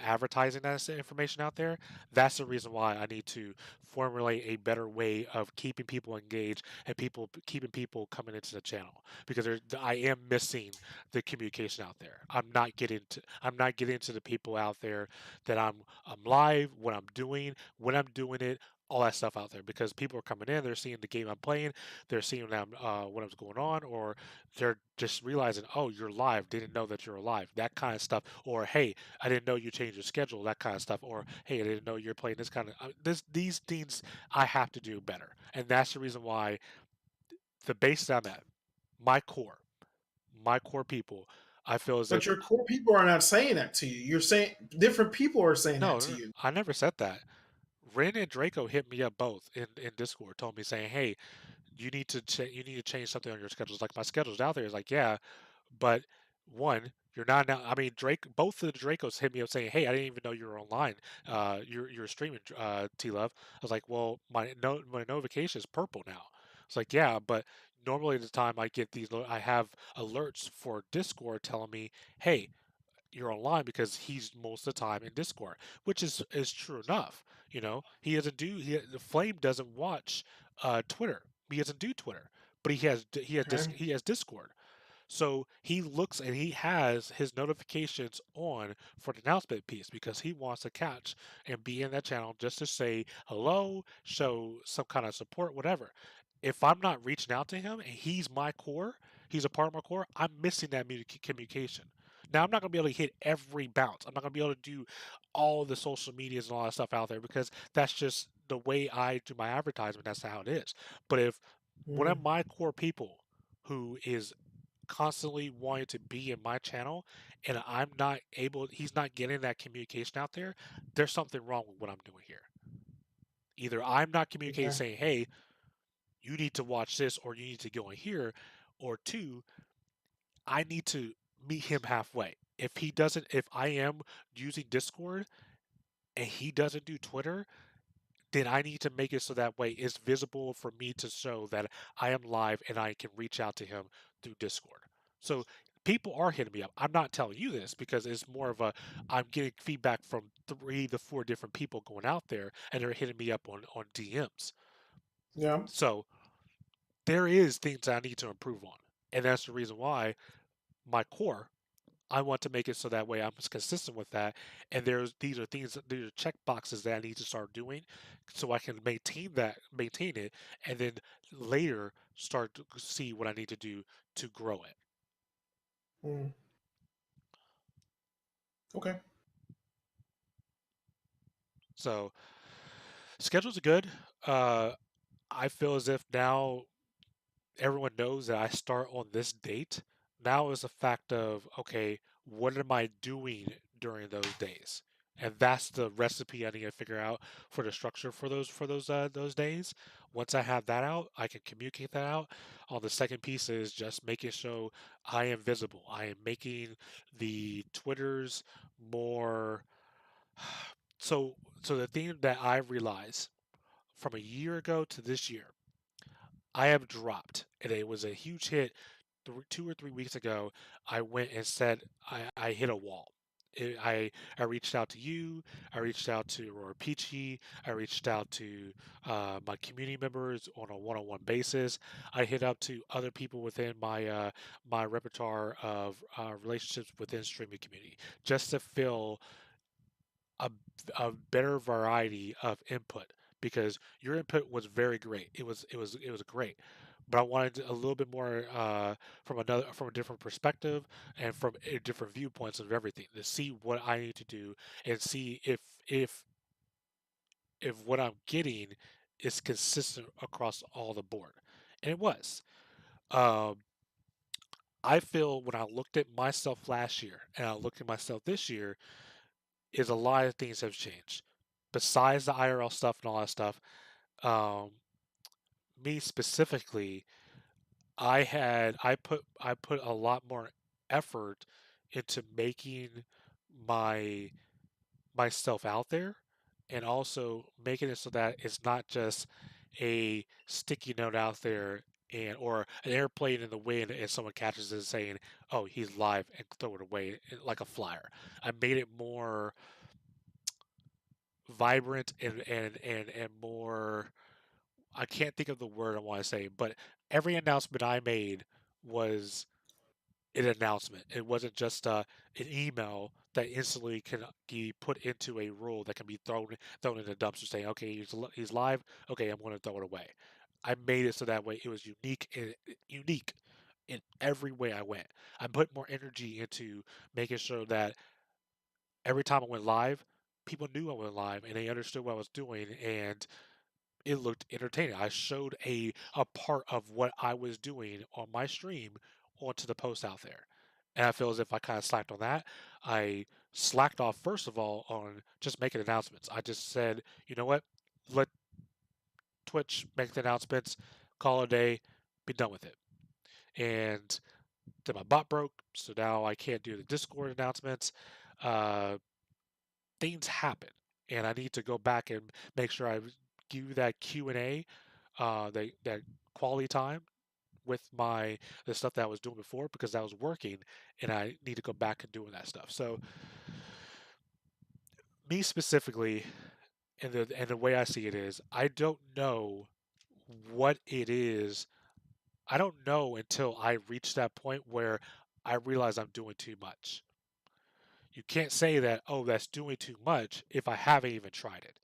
advertising that information out there. That's the reason why I need to formulate a better way of keeping people engaged and keeping people coming into the channel, because I am missing the communication out there. I'm not getting to the people out there that I'm live, what I'm doing, when I'm doing it, all that stuff out there, because people are coming in, they're seeing the game I'm playing, they're seeing what's going on, or they're just realizing, oh, you're live, didn't know that you're alive, that kind of stuff, or hey, I didn't know you changed your schedule, that kind of stuff, or hey, I didn't know you're playing this kind of these things I have to do better, and that's the reason why the base that I'm at, my core, my core people, I feel as But if your core people are not saying that to you. You're saying different people are saying that no, to no, you. I never said that. Ren and Draco hit me up both in Discord, told me saying, "Hey, you need to change something on your schedules." Like, my schedule's out there. It's like, yeah, but one, you're not now. I mean, both of the Dracos hit me up saying, "Hey, I didn't even know you were online. You're streaming, T Love." I was like, "Well, my notification is purple now." It's like, yeah, but normally the time I get I have alerts for Discord telling me, "Hey, you're online," because he's most of the time in Discord, which is true enough. He doesn't do the Flame doesn't watch Twitter. He doesn't do Twitter, but Okay. he has Discord. So he looks and he has his notifications on for the announcement piece, because he wants to catch and be in that channel just to say hello, show some kind of support, whatever. If I'm not reaching out to him and he's my core, he's a part of my core, I'm missing that communication. Now, I'm not going to be able to hit every bounce. I'm not going to be able to do all the social medias and all that stuff out there, because the way I do my advertisement, that's how it is. But if one of Mm, my core people who is constantly wanting to be in my channel and I'm not able, he's not getting that communication out there, there's something wrong with what I'm doing here. Either I'm not communicating okay. saying, hey, you need to watch this or you need to go in here, or two, I need to meet him halfway. If he doesn't, if I am using Discord and he doesn't do Twitter, then I need to make it so that way it's visible for me to show that I am live and I can reach out to him through Discord. So people are hitting me up. I'm not telling you this because it's more of a I'm getting feedback from 3 to 4 different people going out there and they're hitting me up on DMs. Yeah. So there is things I need to improve on. And that's the reason why my core I want to make it so that way I'm consistent with that. And these are things, these are check boxes that I need to start doing so I can maintain it, and then later start to see what I need to do to grow it. Mm, okay. So schedules are good. Uh, I feel as if now everyone knows that I start on this date. Now is a fact of, okay, what am I doing during those days? And that's the recipe I need to figure out for the structure for those days. Once I have that out, I can communicate that out. On the second piece is just making sure I am visible. I am making the Twitters more. So the thing that I realized from a year ago to this year, I have dropped, and it was a huge hit 2 or 3 weeks ago. I went and said I hit a wall. I reached out to you. I reached out to Aurora Peachy. I reached out to my community members on a one-on-one basis. I hit up to other people within my repertoire of relationships within streaming community just to fill a, a better variety of input because your input was very great. It was great, but I wanted a little bit more from a different perspective and from different viewpoints of everything to see what I need to do and see if what I'm getting is consistent across all the board, and it was. Um, I feel when I looked at myself last year and I looked at myself this year, is a lot of things have changed. Besides the IRL stuff and all that stuff, um, me specifically, I put a lot more effort into making my myself out there and also making it so that it's not just a sticky note out there and or an airplane in the wind and someone catches it saying, "Oh, he's live," and throw it away like a flyer. I made it more vibrant and more. I can't think of the word I want to say, but every announcement I made was an announcement. It wasn't just an email that instantly can be put into a rule that can be thrown in the dumpster saying, okay, he's live. Okay, I'm going to throw it away. I made it so that way it was unique in every way I went. I put more energy into making sure that every time I went live, people knew I went live and they understood what I was doing and it looked entertaining. I showed a part of what I was doing on my stream onto the post out there. And I feel as if I kind of slacked on that. I slacked off first of all on just making announcements. I just said, you know what? Let Twitch make the announcements, call it a day, be done with it. And then my bot broke, so now I can't do the Discord announcements. Uh, Things happen, and I need to go back and make sure I give that Q&A, that quality time with the stuff that I was doing before because that was working, and I need to go back and doing that stuff. So me specifically, and the way I see it is, I don't know what it is. I don't know until I reach that point where I realize I'm doing too much. You can't say that, oh, that's doing too much if I haven't even tried it.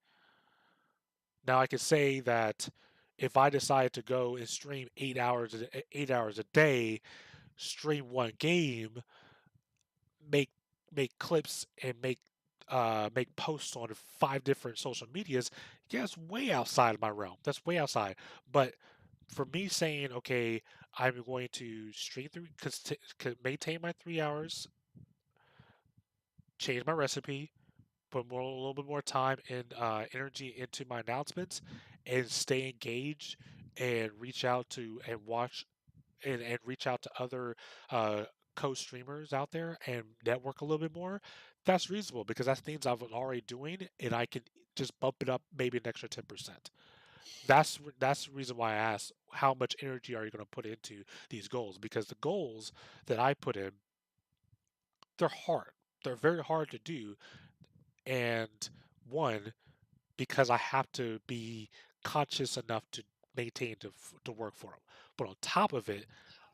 Now I could say that if I decide to go and stream 8 hours a day, stream one game, make make clips and make posts on 5 different social medias, Yeah, it's way outside of my realm. That's way outside. But for me saying, okay, I'm going to stream through, maintain my 3 hours, change my recipe, put more, a little bit more time and energy into my announcements, and stay engaged and reach out to and watch and reach out to other uh, co-streamers out there and network a little bit more, that's reasonable because that's things I've already doing and I can just bump it up maybe an extra 10%. That's the reason why I asked how much energy are you going to put into these goals, because the goals that I put in, they're hard. They're very hard to do, and one, because I have to be conscious enough to maintain to work for them. But on top of it,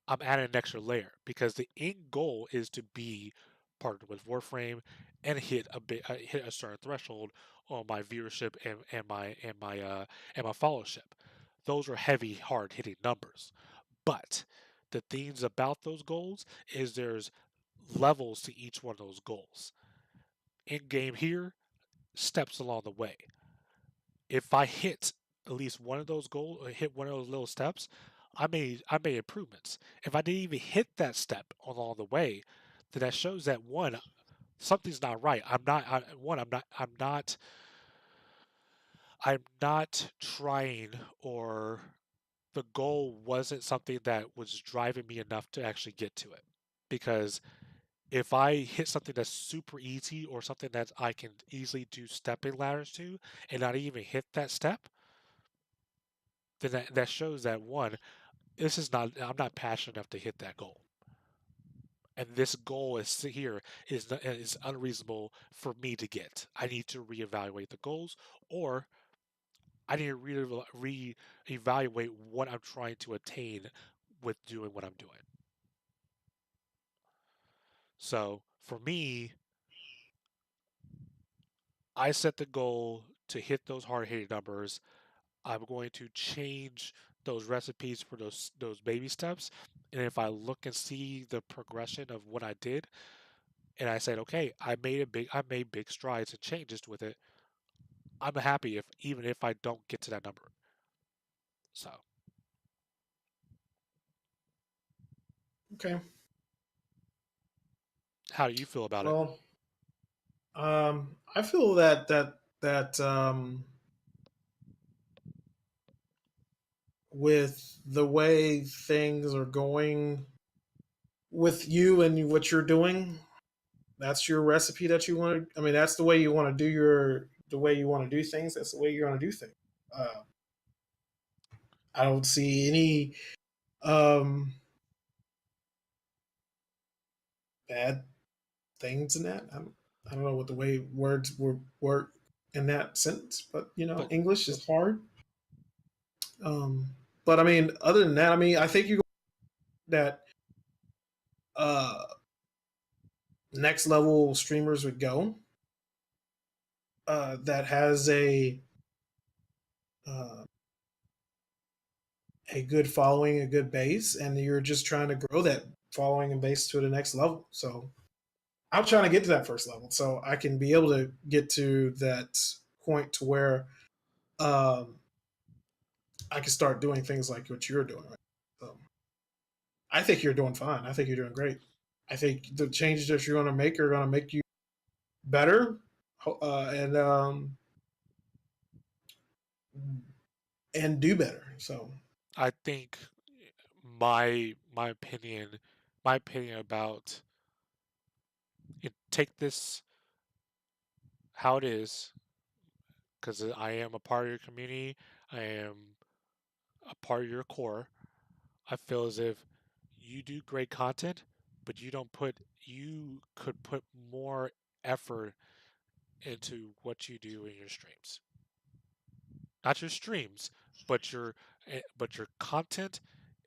I'm adding an extra layer because the end goal is to be partnered with Warframe and hit a certain threshold on my viewership and my followership. Those are heavy, hard hitting numbers. But the things about those goals is there's levels to each one of those goals. In game here, steps along the way. If I hit at least one of those goals or hit one of those little steps, I made improvements. If I didn't even hit that step along the way, then that shows that one, something's not right. I'm not trying, or the goal wasn't something that was driving me enough to actually get to it. Because if I hit something that's super easy or something that I can easily do stepping ladders to and not even hit that step, then that shows that one, this is not I'm not passionate enough to hit that goal. And this goal is unreasonable for me to get. I need to reevaluate the goals, or I need to reevaluate what I'm trying to attain with doing what I'm doing. So for me, I set the goal to hit those hard hitting numbers. I'm going to change those recipes for those baby steps. And if I look and see the progression of what I did, and I said, okay, I made big strides and changes with it. I'm happy if even if I don't get to that number. So, Okay. how do you feel about it? Well, I feel with the way things are going with you and what you're doing, that's your recipe that you want to. I mean, that's the way you want to do the way you want to do things. That's the way you're going to do things. Uh, I don't see any um, bad things in that. I don't know what the way words would work in that sentence, but But English is hard. Um, but I mean, other than that, I mean, I think you that uh, next level streamers would go that has uh, a good following, a good base, and you're just trying to grow that following and base to the next level. So I'm trying to get to that first level, so I can be able to get to that point to where um, I can start doing things like what you're doing. Right? So I think you're doing fine. I think you're doing great. I think the changes that you're going to make are going to make you better, and do better. So I think my opinion about take this how it is, because I am a part of your community. I am a part of your core. I feel as if you do great content, but you could put more effort into what you do in your streams. Not your streams, but your content,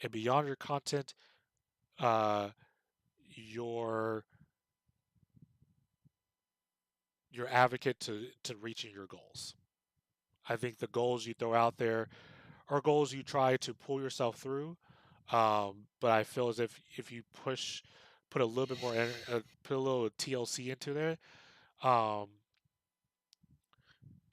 and beyond your content, uh, your your advocate to reaching your goals. I think the goals you throw out there are goals you try to pull yourself through. But I feel as if you put a little bit more, put a little TLC into there, um,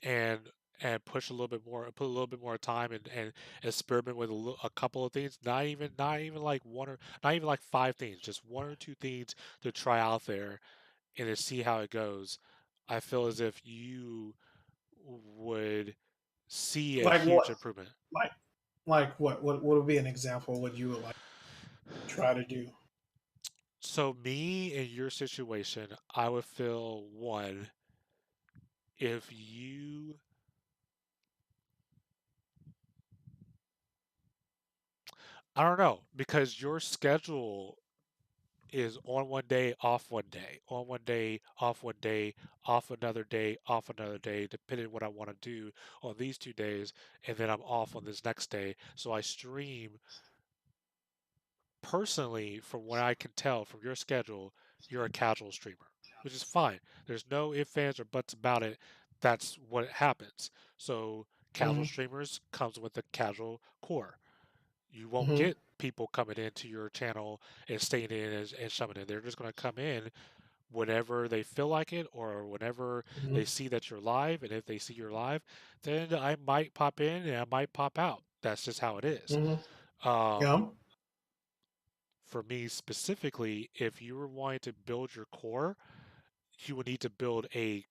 and and push a little bit more, put a little bit more time and experiment with a couple of things. Not even like one or not even like five things, just one or two things to try out there and to see how it goes. I feel as if you would see a Like huge what? improvement. Like like what? What would be an example of what you would like try to do? So me in your situation, I would feel one if you I don't know because your schedule is on one day, off one day, on one day, off one day, off another day, depending what I want to do on these 2 days, and then I'm off on this next day. So I stream personally, from what I can tell from your schedule, you're a casual streamer, which is fine. There's no ifs, ands, or buts about it. That's what happens. So casual Mm-hmm. streamers comes with a casual core. You won't Mm-hmm. get people coming into your channel and staying in and shoving in. They're just going to come in whenever they feel like it or whenever Mm-hmm. they see that you're live. And if they see you're live, then I might pop in and I might pop out. That's just how it is. Mm-hmm. Um, Yeah. for me specifically, if you were wanting to build your core, you would need to build a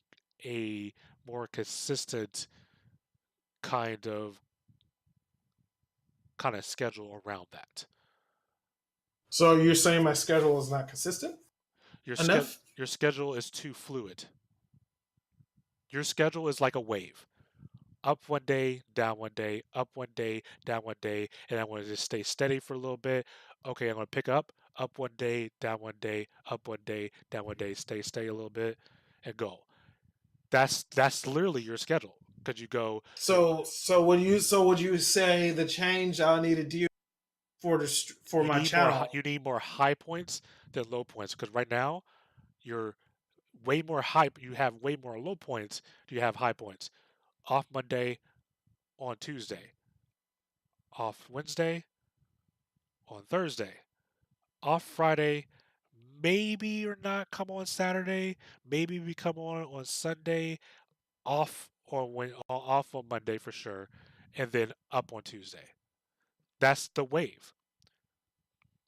more consistent kind of schedule around that. So you're saying my schedule is not consistent enough? Your schedule is too fluid. Your schedule is like a wave. Up one day, down one day, up one day, down one day, and I want to just stay steady for a little bit. Okay, I'm going to pick up one day, down one day, up one day, down one day, stay a little bit, and go. That's literally your schedule. Could you go? So would you say the change I need to do for for my channel? You need more high points than low points because right now you're way more high. You have way more low points. Do you have high points? Off Monday, on Tuesday, off Wednesday, on Thursday, off Friday, maybe or not come on Saturday, maybe we come on Sunday, off or when off on Monday for sure, and then up on Tuesday. That's the wave.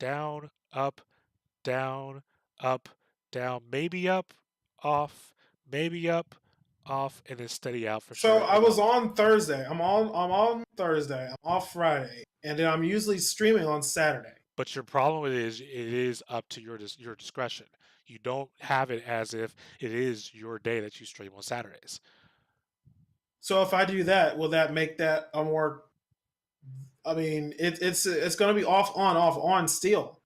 Down, up, down, up, down, maybe up, off, maybe up, off, and then steady out for So sure, I and was up. on Thursday. I'm on Thursday. I'm off Friday, and then I'm usually streaming on Saturday. But your problem is it is up to your discretion. You don't have it as if it is your day that you stream on Saturdays. So if I do that, will that make that a more? I mean, it's going to be off on still.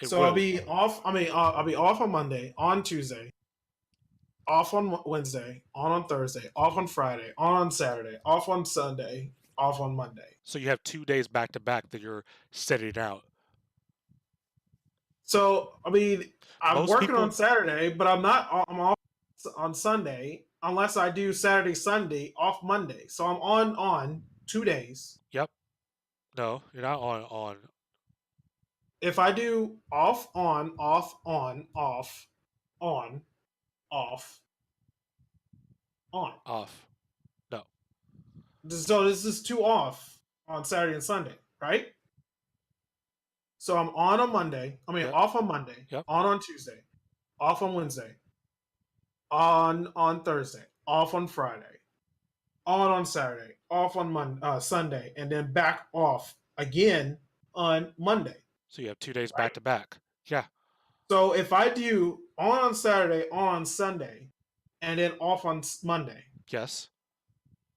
It So I'll will. be off. I mean, I'll be off on Monday, on Tuesday, off on Wednesday, on Thursday, off on Friday, on Saturday, off on Sunday, off on Monday. So you have 2 days back to back that you're setting out. So I mean, I'm Most working on people, Saturday, but I'm not. I'm off on Sunday unless I do Saturday, Sunday, off Monday. So I'm on 2 days. yep. No, you're not on If I do off on off on off on, off. No. so this is two off on Saturday and Sunday, right? So I'm on Monday. I mean, Yep. off on Monday, Yep. on Tuesday, off on Wednesday, on Thursday, off on Friday, on Saturday, off on Sunday, and then back off again on Monday, So you have 2 days back right? to back. Yeah. So if I do on Saturday, on Sunday, and then off on Monday, Yes.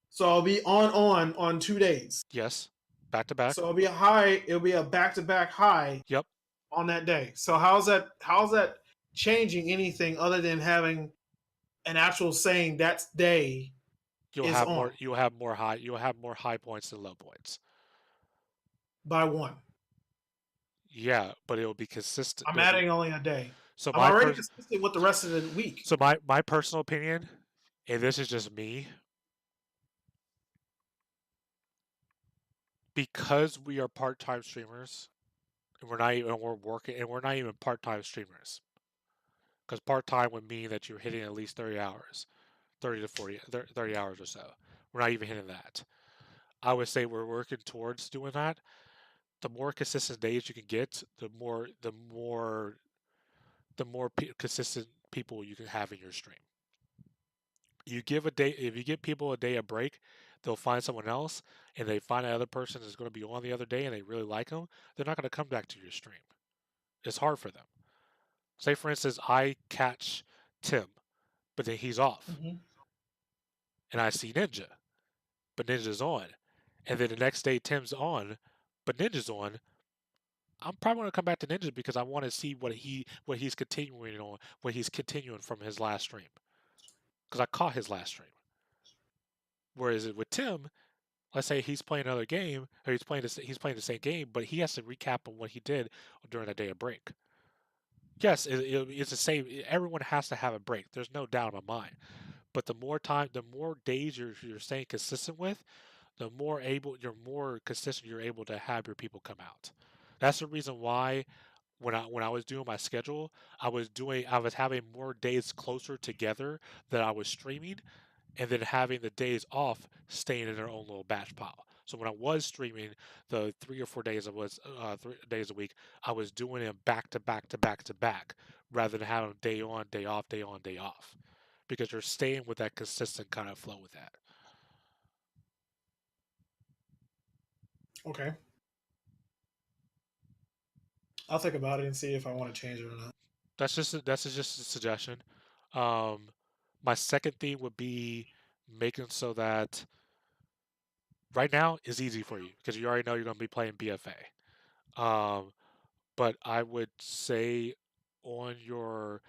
so I'll be on 2 days. Yes. Back to back. So it'll be a high. It'll be a back to back high Yep. on that day. So how's that changing anything other than having an actual saying that day is on You'll have more high points than low points. by one? Yeah, but it'll be consistent. I'm adding only a day. So I'm already consistent with the rest of the week. my personal opinion, and this is just me, because we are part-time streamers, and we're working, and we're not even part-time streamers. Because part-time would mean that you're hitting at least 30 hours, 30 to 40, 30 hours or so. We're not even hitting that. I would say we're working towards doing that. The more consistent days you can get, the more consistent people you can have in your stream. You give a day, if you give people a day a break, they'll find someone else, and they find another person that's going to be on the other day, and they really like them. They're not going to come back to your stream. It's hard for them. Say, for instance, I catch Tim, but then he's off, Mm-hmm. and I see Ninja, but Ninja's on, and then the next day Tim's on, but Ninja's on. I'm probably going to come back to Ninja because I want to see what he's continuing on, what he's continuing from his last stream, because I caught his last stream. Whereas with Tim, let's say he's playing another game, or he's playing the same game, but he has to recap on what he did during a day of break. Yes, it's the same. Everyone has to have a break. There's no doubt in my mind. But the more days you're staying consistent with, you're more consistent. You're able to have your people come out. That's the reason why when I was doing my schedule, I was having more days closer together that I was streaming, and then having the days off staying in their own little batch pile. So when I was streaming the 3 or 4 days, I was 3 days a week, I was doing it back to back to back to back, rather than having day on, day off, day on, day off, because you're staying with that consistent kind of flow with that. Okay. I'll think about it and see if I want to change it or not. That's just a suggestion. Um, my second thing would be making so that right now is easy for you because you already know you're going to be playing BFA. But I would say on your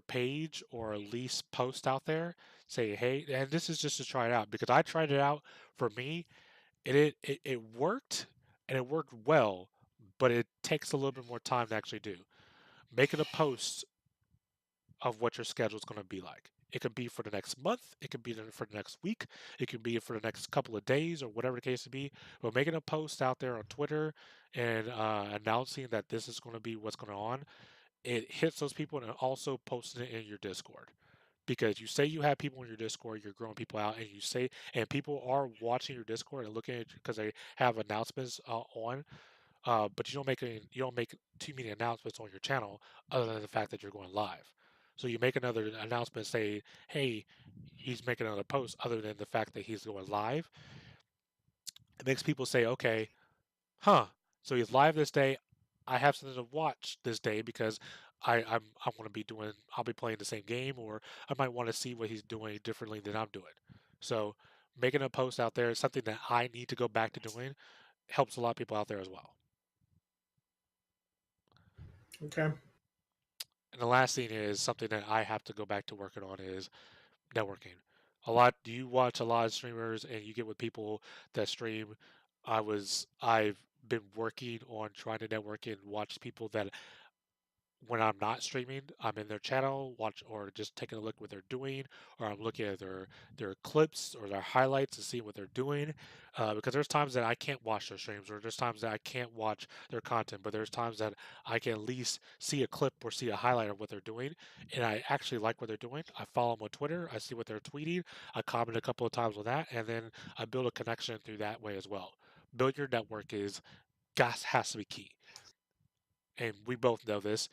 page, or at least post out there, say, hey, and this is just to try it out because I tried it out for me, and it worked, and it worked well, but it takes a little bit more time to actually do. Making a post of what your schedule is going to be like. It could be for the next month, it could be for the next week, it could be for the next couple of days, or whatever the case may be. But making a post out there on Twitter and announcing that this is going to be what's going on, it hits those people, and also posting it in your Discord. Because you say you have people in your Discord, you're growing people out, and people are watching your Discord and looking at because they have announcements on. But you don't make too many announcements on your channel other than the fact that you're going live. So you make another announcement, say, hey, he's making another post other than the fact that he's going live. It makes people say, okay, huh? So he's live this day. I have something to watch this day because I want to be doing. I'll be playing the same game, or I might want to see what he's doing differently than I'm doing. So making a post out there is something that I need to go back to doing. Helps a lot of people out there as well. Okay. And the last thing is something that I have to go back to working on is networking. A lot. Do you watch a lot of streamers and you get with people that stream? I've been working on trying to network and watch people that when I'm not streaming, I'm in their channel, watch or just taking a look what they're doing, or I'm looking at their clips or their highlights to see what they're doing. Because there's times that I can't watch their streams, or there's times that I can't watch their content, but there's times that I can at least see a clip or see a highlight of what they're doing, and I actually like what they're doing. I follow them on Twitter, I see what they're tweeting, I comment a couple of times on that, and then I build a connection through that way as well. Build your network is gas has to be key, and we both know this.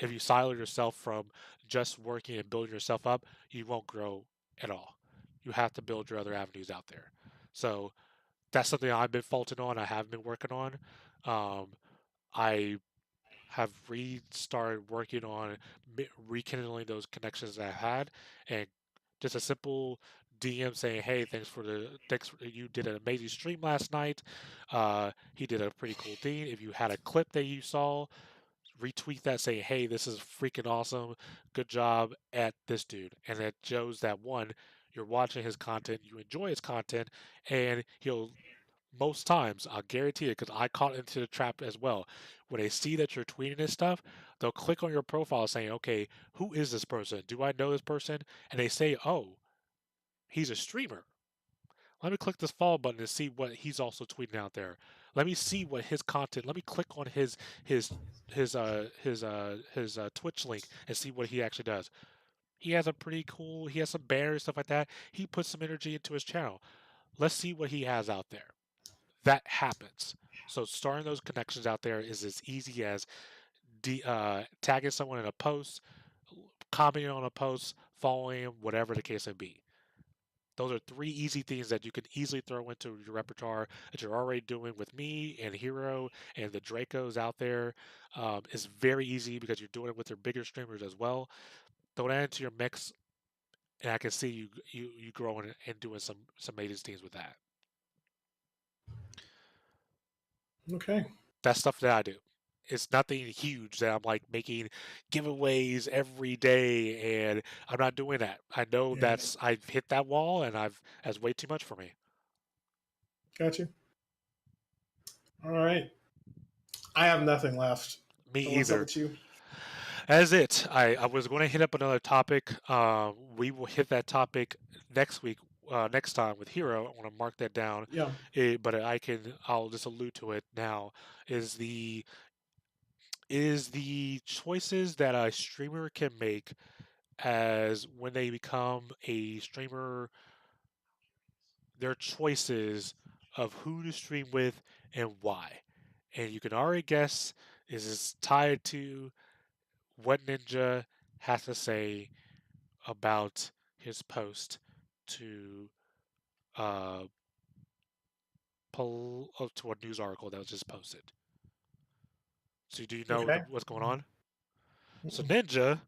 If you silo yourself from just working and building yourself up, you won't grow at all. You have to build your other avenues out there. So that's something I've been faulting on. I have been working on. Um, I have restarted working on rekindling those connections that I had, and just a simple DM saying, "Hey, you did an amazing stream last night. He did a pretty cool thing. If you had a clip that you saw, retweet that saying, hey, this is freaking awesome. Good job at this dude." And that shows that one, you're watching his content, you enjoy his content, and he'll most times, I'll guarantee it because I caught into the trap as well. When they see that you're tweeting this stuff, they'll click on your profile saying, okay, who is this person? Do I know this person? And they say, oh, he's a streamer. Let me click this follow button and see what he's also tweeting out there. Let me see what his content. Let me click on his his Twitch link and see what he actually does. He has a pretty cool. He has some banners stuff like that. He puts some energy into his channel. Let's see what he has out there. That happens. So starting those connections out there is as easy as tagging someone in a post, commenting on a post, following him, whatever the case may be. Those are three easy things that you can easily throw into your repertoire that you're already doing with me and Hero and the Dracos out there. It's very easy because you're doing it with your bigger streamers as well. Throw that into your mix, and I can see you growing and doing some amazing things with that. Okay. That's stuff that I do. It's nothing huge that I'm like making giveaways every day, and I'm not doing that. I know Yeah. I've hit that wall, and that's way too much for me. Got you. All right. I have nothing left. Me So what's up either. with you? As it, I was going to hit up another topic. We will hit that topic next week, next time with Hero. I want to mark that down, Yeah. but I'll just allude to it now. Is the is the choices that a streamer can make as when they become a streamer, their choices of who to stream with and why. And you can already guess is this tied to what Ninja has to say about his post to to a news article that was just posted. So do you know Okay. what's going on? So Mm-mm. Ninja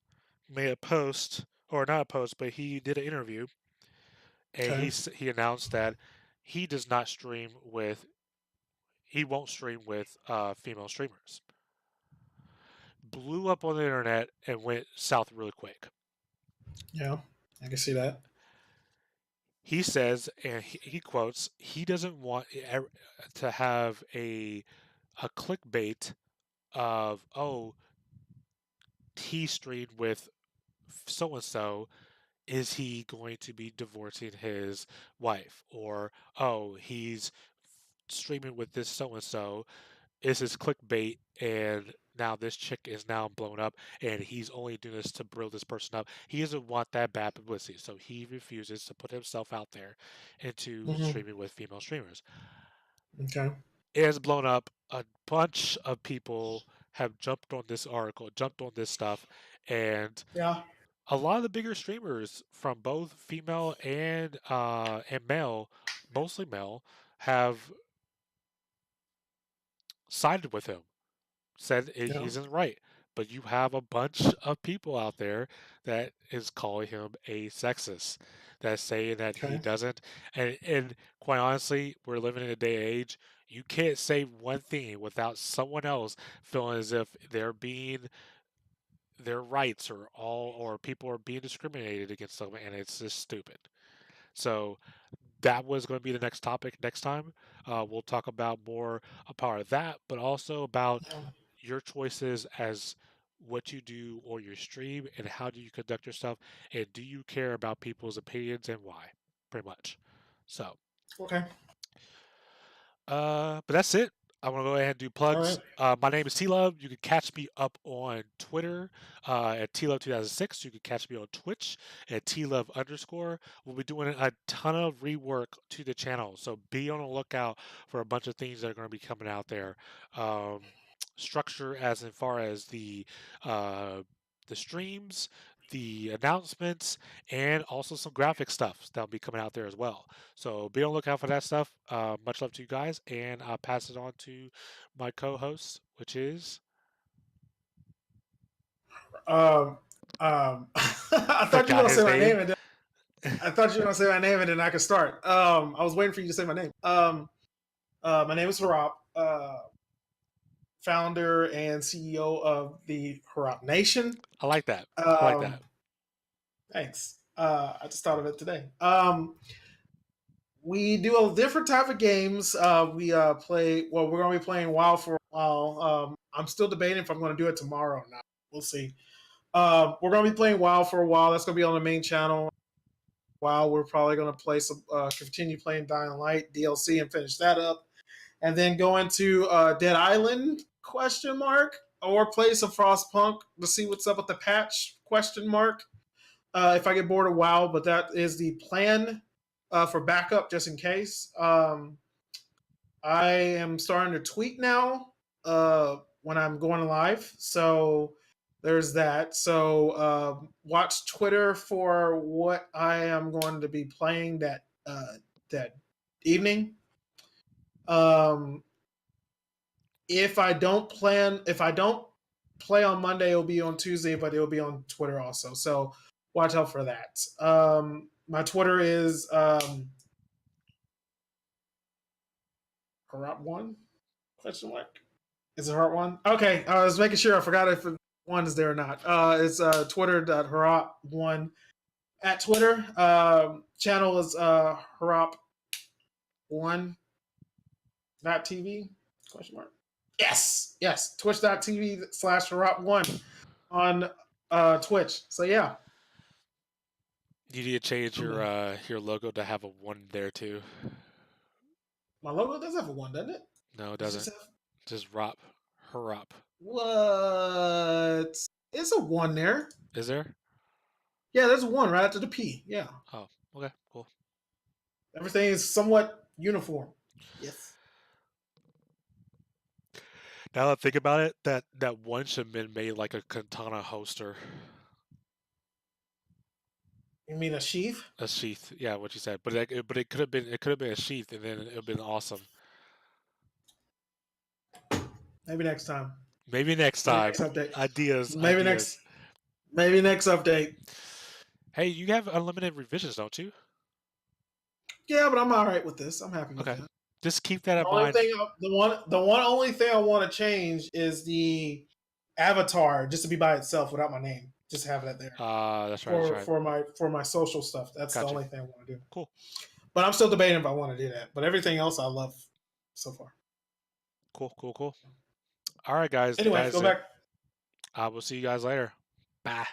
made a post, or not a post, but he did an interview, and Okay. he announced that he does not he won't stream with female streamers. Blew up on the internet and went south really quick. Yeah. I can see that. He says, and he quotes, he doesn't want to have a clickbait of, oh, he streamed with so and so, is he going to be divorcing his wife? Or, oh, he's streaming with this so and so, is his clickbait, and now this chick is now blown up, and he's only doing this to build this person up. He doesn't want that bad publicity, so he refuses to put himself out there into Mm-hmm. streaming with female streamers. Okay. It has blown up. A bunch of people have jumped on this article, jumped on this stuff, and Yeah. a lot of the bigger streamers from both female and male, mostly male, have sided with him, said he Yeah. isn't right. But you have a bunch of people out there that is calling him a sexist, that's saying that he Okay. doesn't. And quite honestly, we're living in a day and age. You can't say one thing without someone else feeling as if their rights are all, or people are being discriminated against them, and it's just stupid. So that was going to be the next topic next time. We'll talk about more a part of that, but also about Yeah. your choices as what you do or your stream and how do you conduct yourself, and do you care about people's opinions and why, pretty much. So Okay. but that's it. I'm gonna go ahead and do All plugs. right. My name is T Love. You can catch me up on Twitter at T Love 2006. You can catch me on Twitch at T Love underscore. We'll be doing a ton of rework to the channel, so be on the lookout for a bunch of things that are going to be coming out there. Um, Structure as far as uh, the streams, the announcements, and also some graphic stuff that'll be coming out there as well. So be on the lookout for that stuff. Much love to you guys, and I'll pass it on to my co-host, which is Um. I thought you were forgot gonna say his my name. name, and then I thought you were gonna say my name, and then I could start. I was waiting for you to say my name. My name is Harap, founder and CEO of the Harap Nation. I like that. I like Um, that. Thanks. I just thought of it today. We do a different type of games. We play. Well, we're gonna be playing WoW for a while. I'm still debating if I'm going to do it tomorrow or not. We'll see. We're gonna be playing WoW for a while. That's gonna be on the main channel. WoW, we're probably gonna play some, continue playing Dying Light DLC and finish that up, and then go into Dead Island question mark, or play some Frostpunk to see what's up with the patch question mark. If I get bored of WoW, but that is the plan. for backup just in case. I am starting to tweet now when I'm going live. So there's that. So watch Twitter for what I am going to be playing that evening. Um, if I don't play on Monday, it'll be on Tuesday, but it'll be on Twitter also. So watch out for that. My Twitter is Harap1 question mark. Is it Heart One? Okay, I was making sure. I forgot if one is there or not. It's twitter.harap1 at Twitter. Channel is harap1.tv question mark. Yes, twitch.tv/harap1 on Twitch. So yeah, You need to change your logo to have a 1 there too. my logo does have a one, doesn't it? No, it Does it just doesn't. have Just Rop. Harop. what? It's a one there. Is there? Yeah, there's a one right after the P. Yeah, Oh, okay, cool. everything is somewhat uniform. Yes. Now that I think about it, that one should have been made like a katana holster, You mean a sheath? a sheath. Yeah, what you said. But it could have been a sheath, and then it would have been awesome. Maybe next time. Maybe next Maybe time. next update. Ideas. Maybe Ideas. next. Maybe next update. Hey, you have unlimited revisions, don't you? Yeah, but I'm all right with this. I'm happy with Okay. that. Just keep that The in only mind. thing, the one only thing I want to change is the avatar, just to be by itself without my name. Just have that there That's right. That's right. for my social stuff. That's the Gotcha. only thing I want to do. Cool. But I'm still debating if I want to do that. But everything else I love so far. Cool. Cool. Cool. All right, guys. Anyway, That is go it. back. We'll see you guys later. Bye.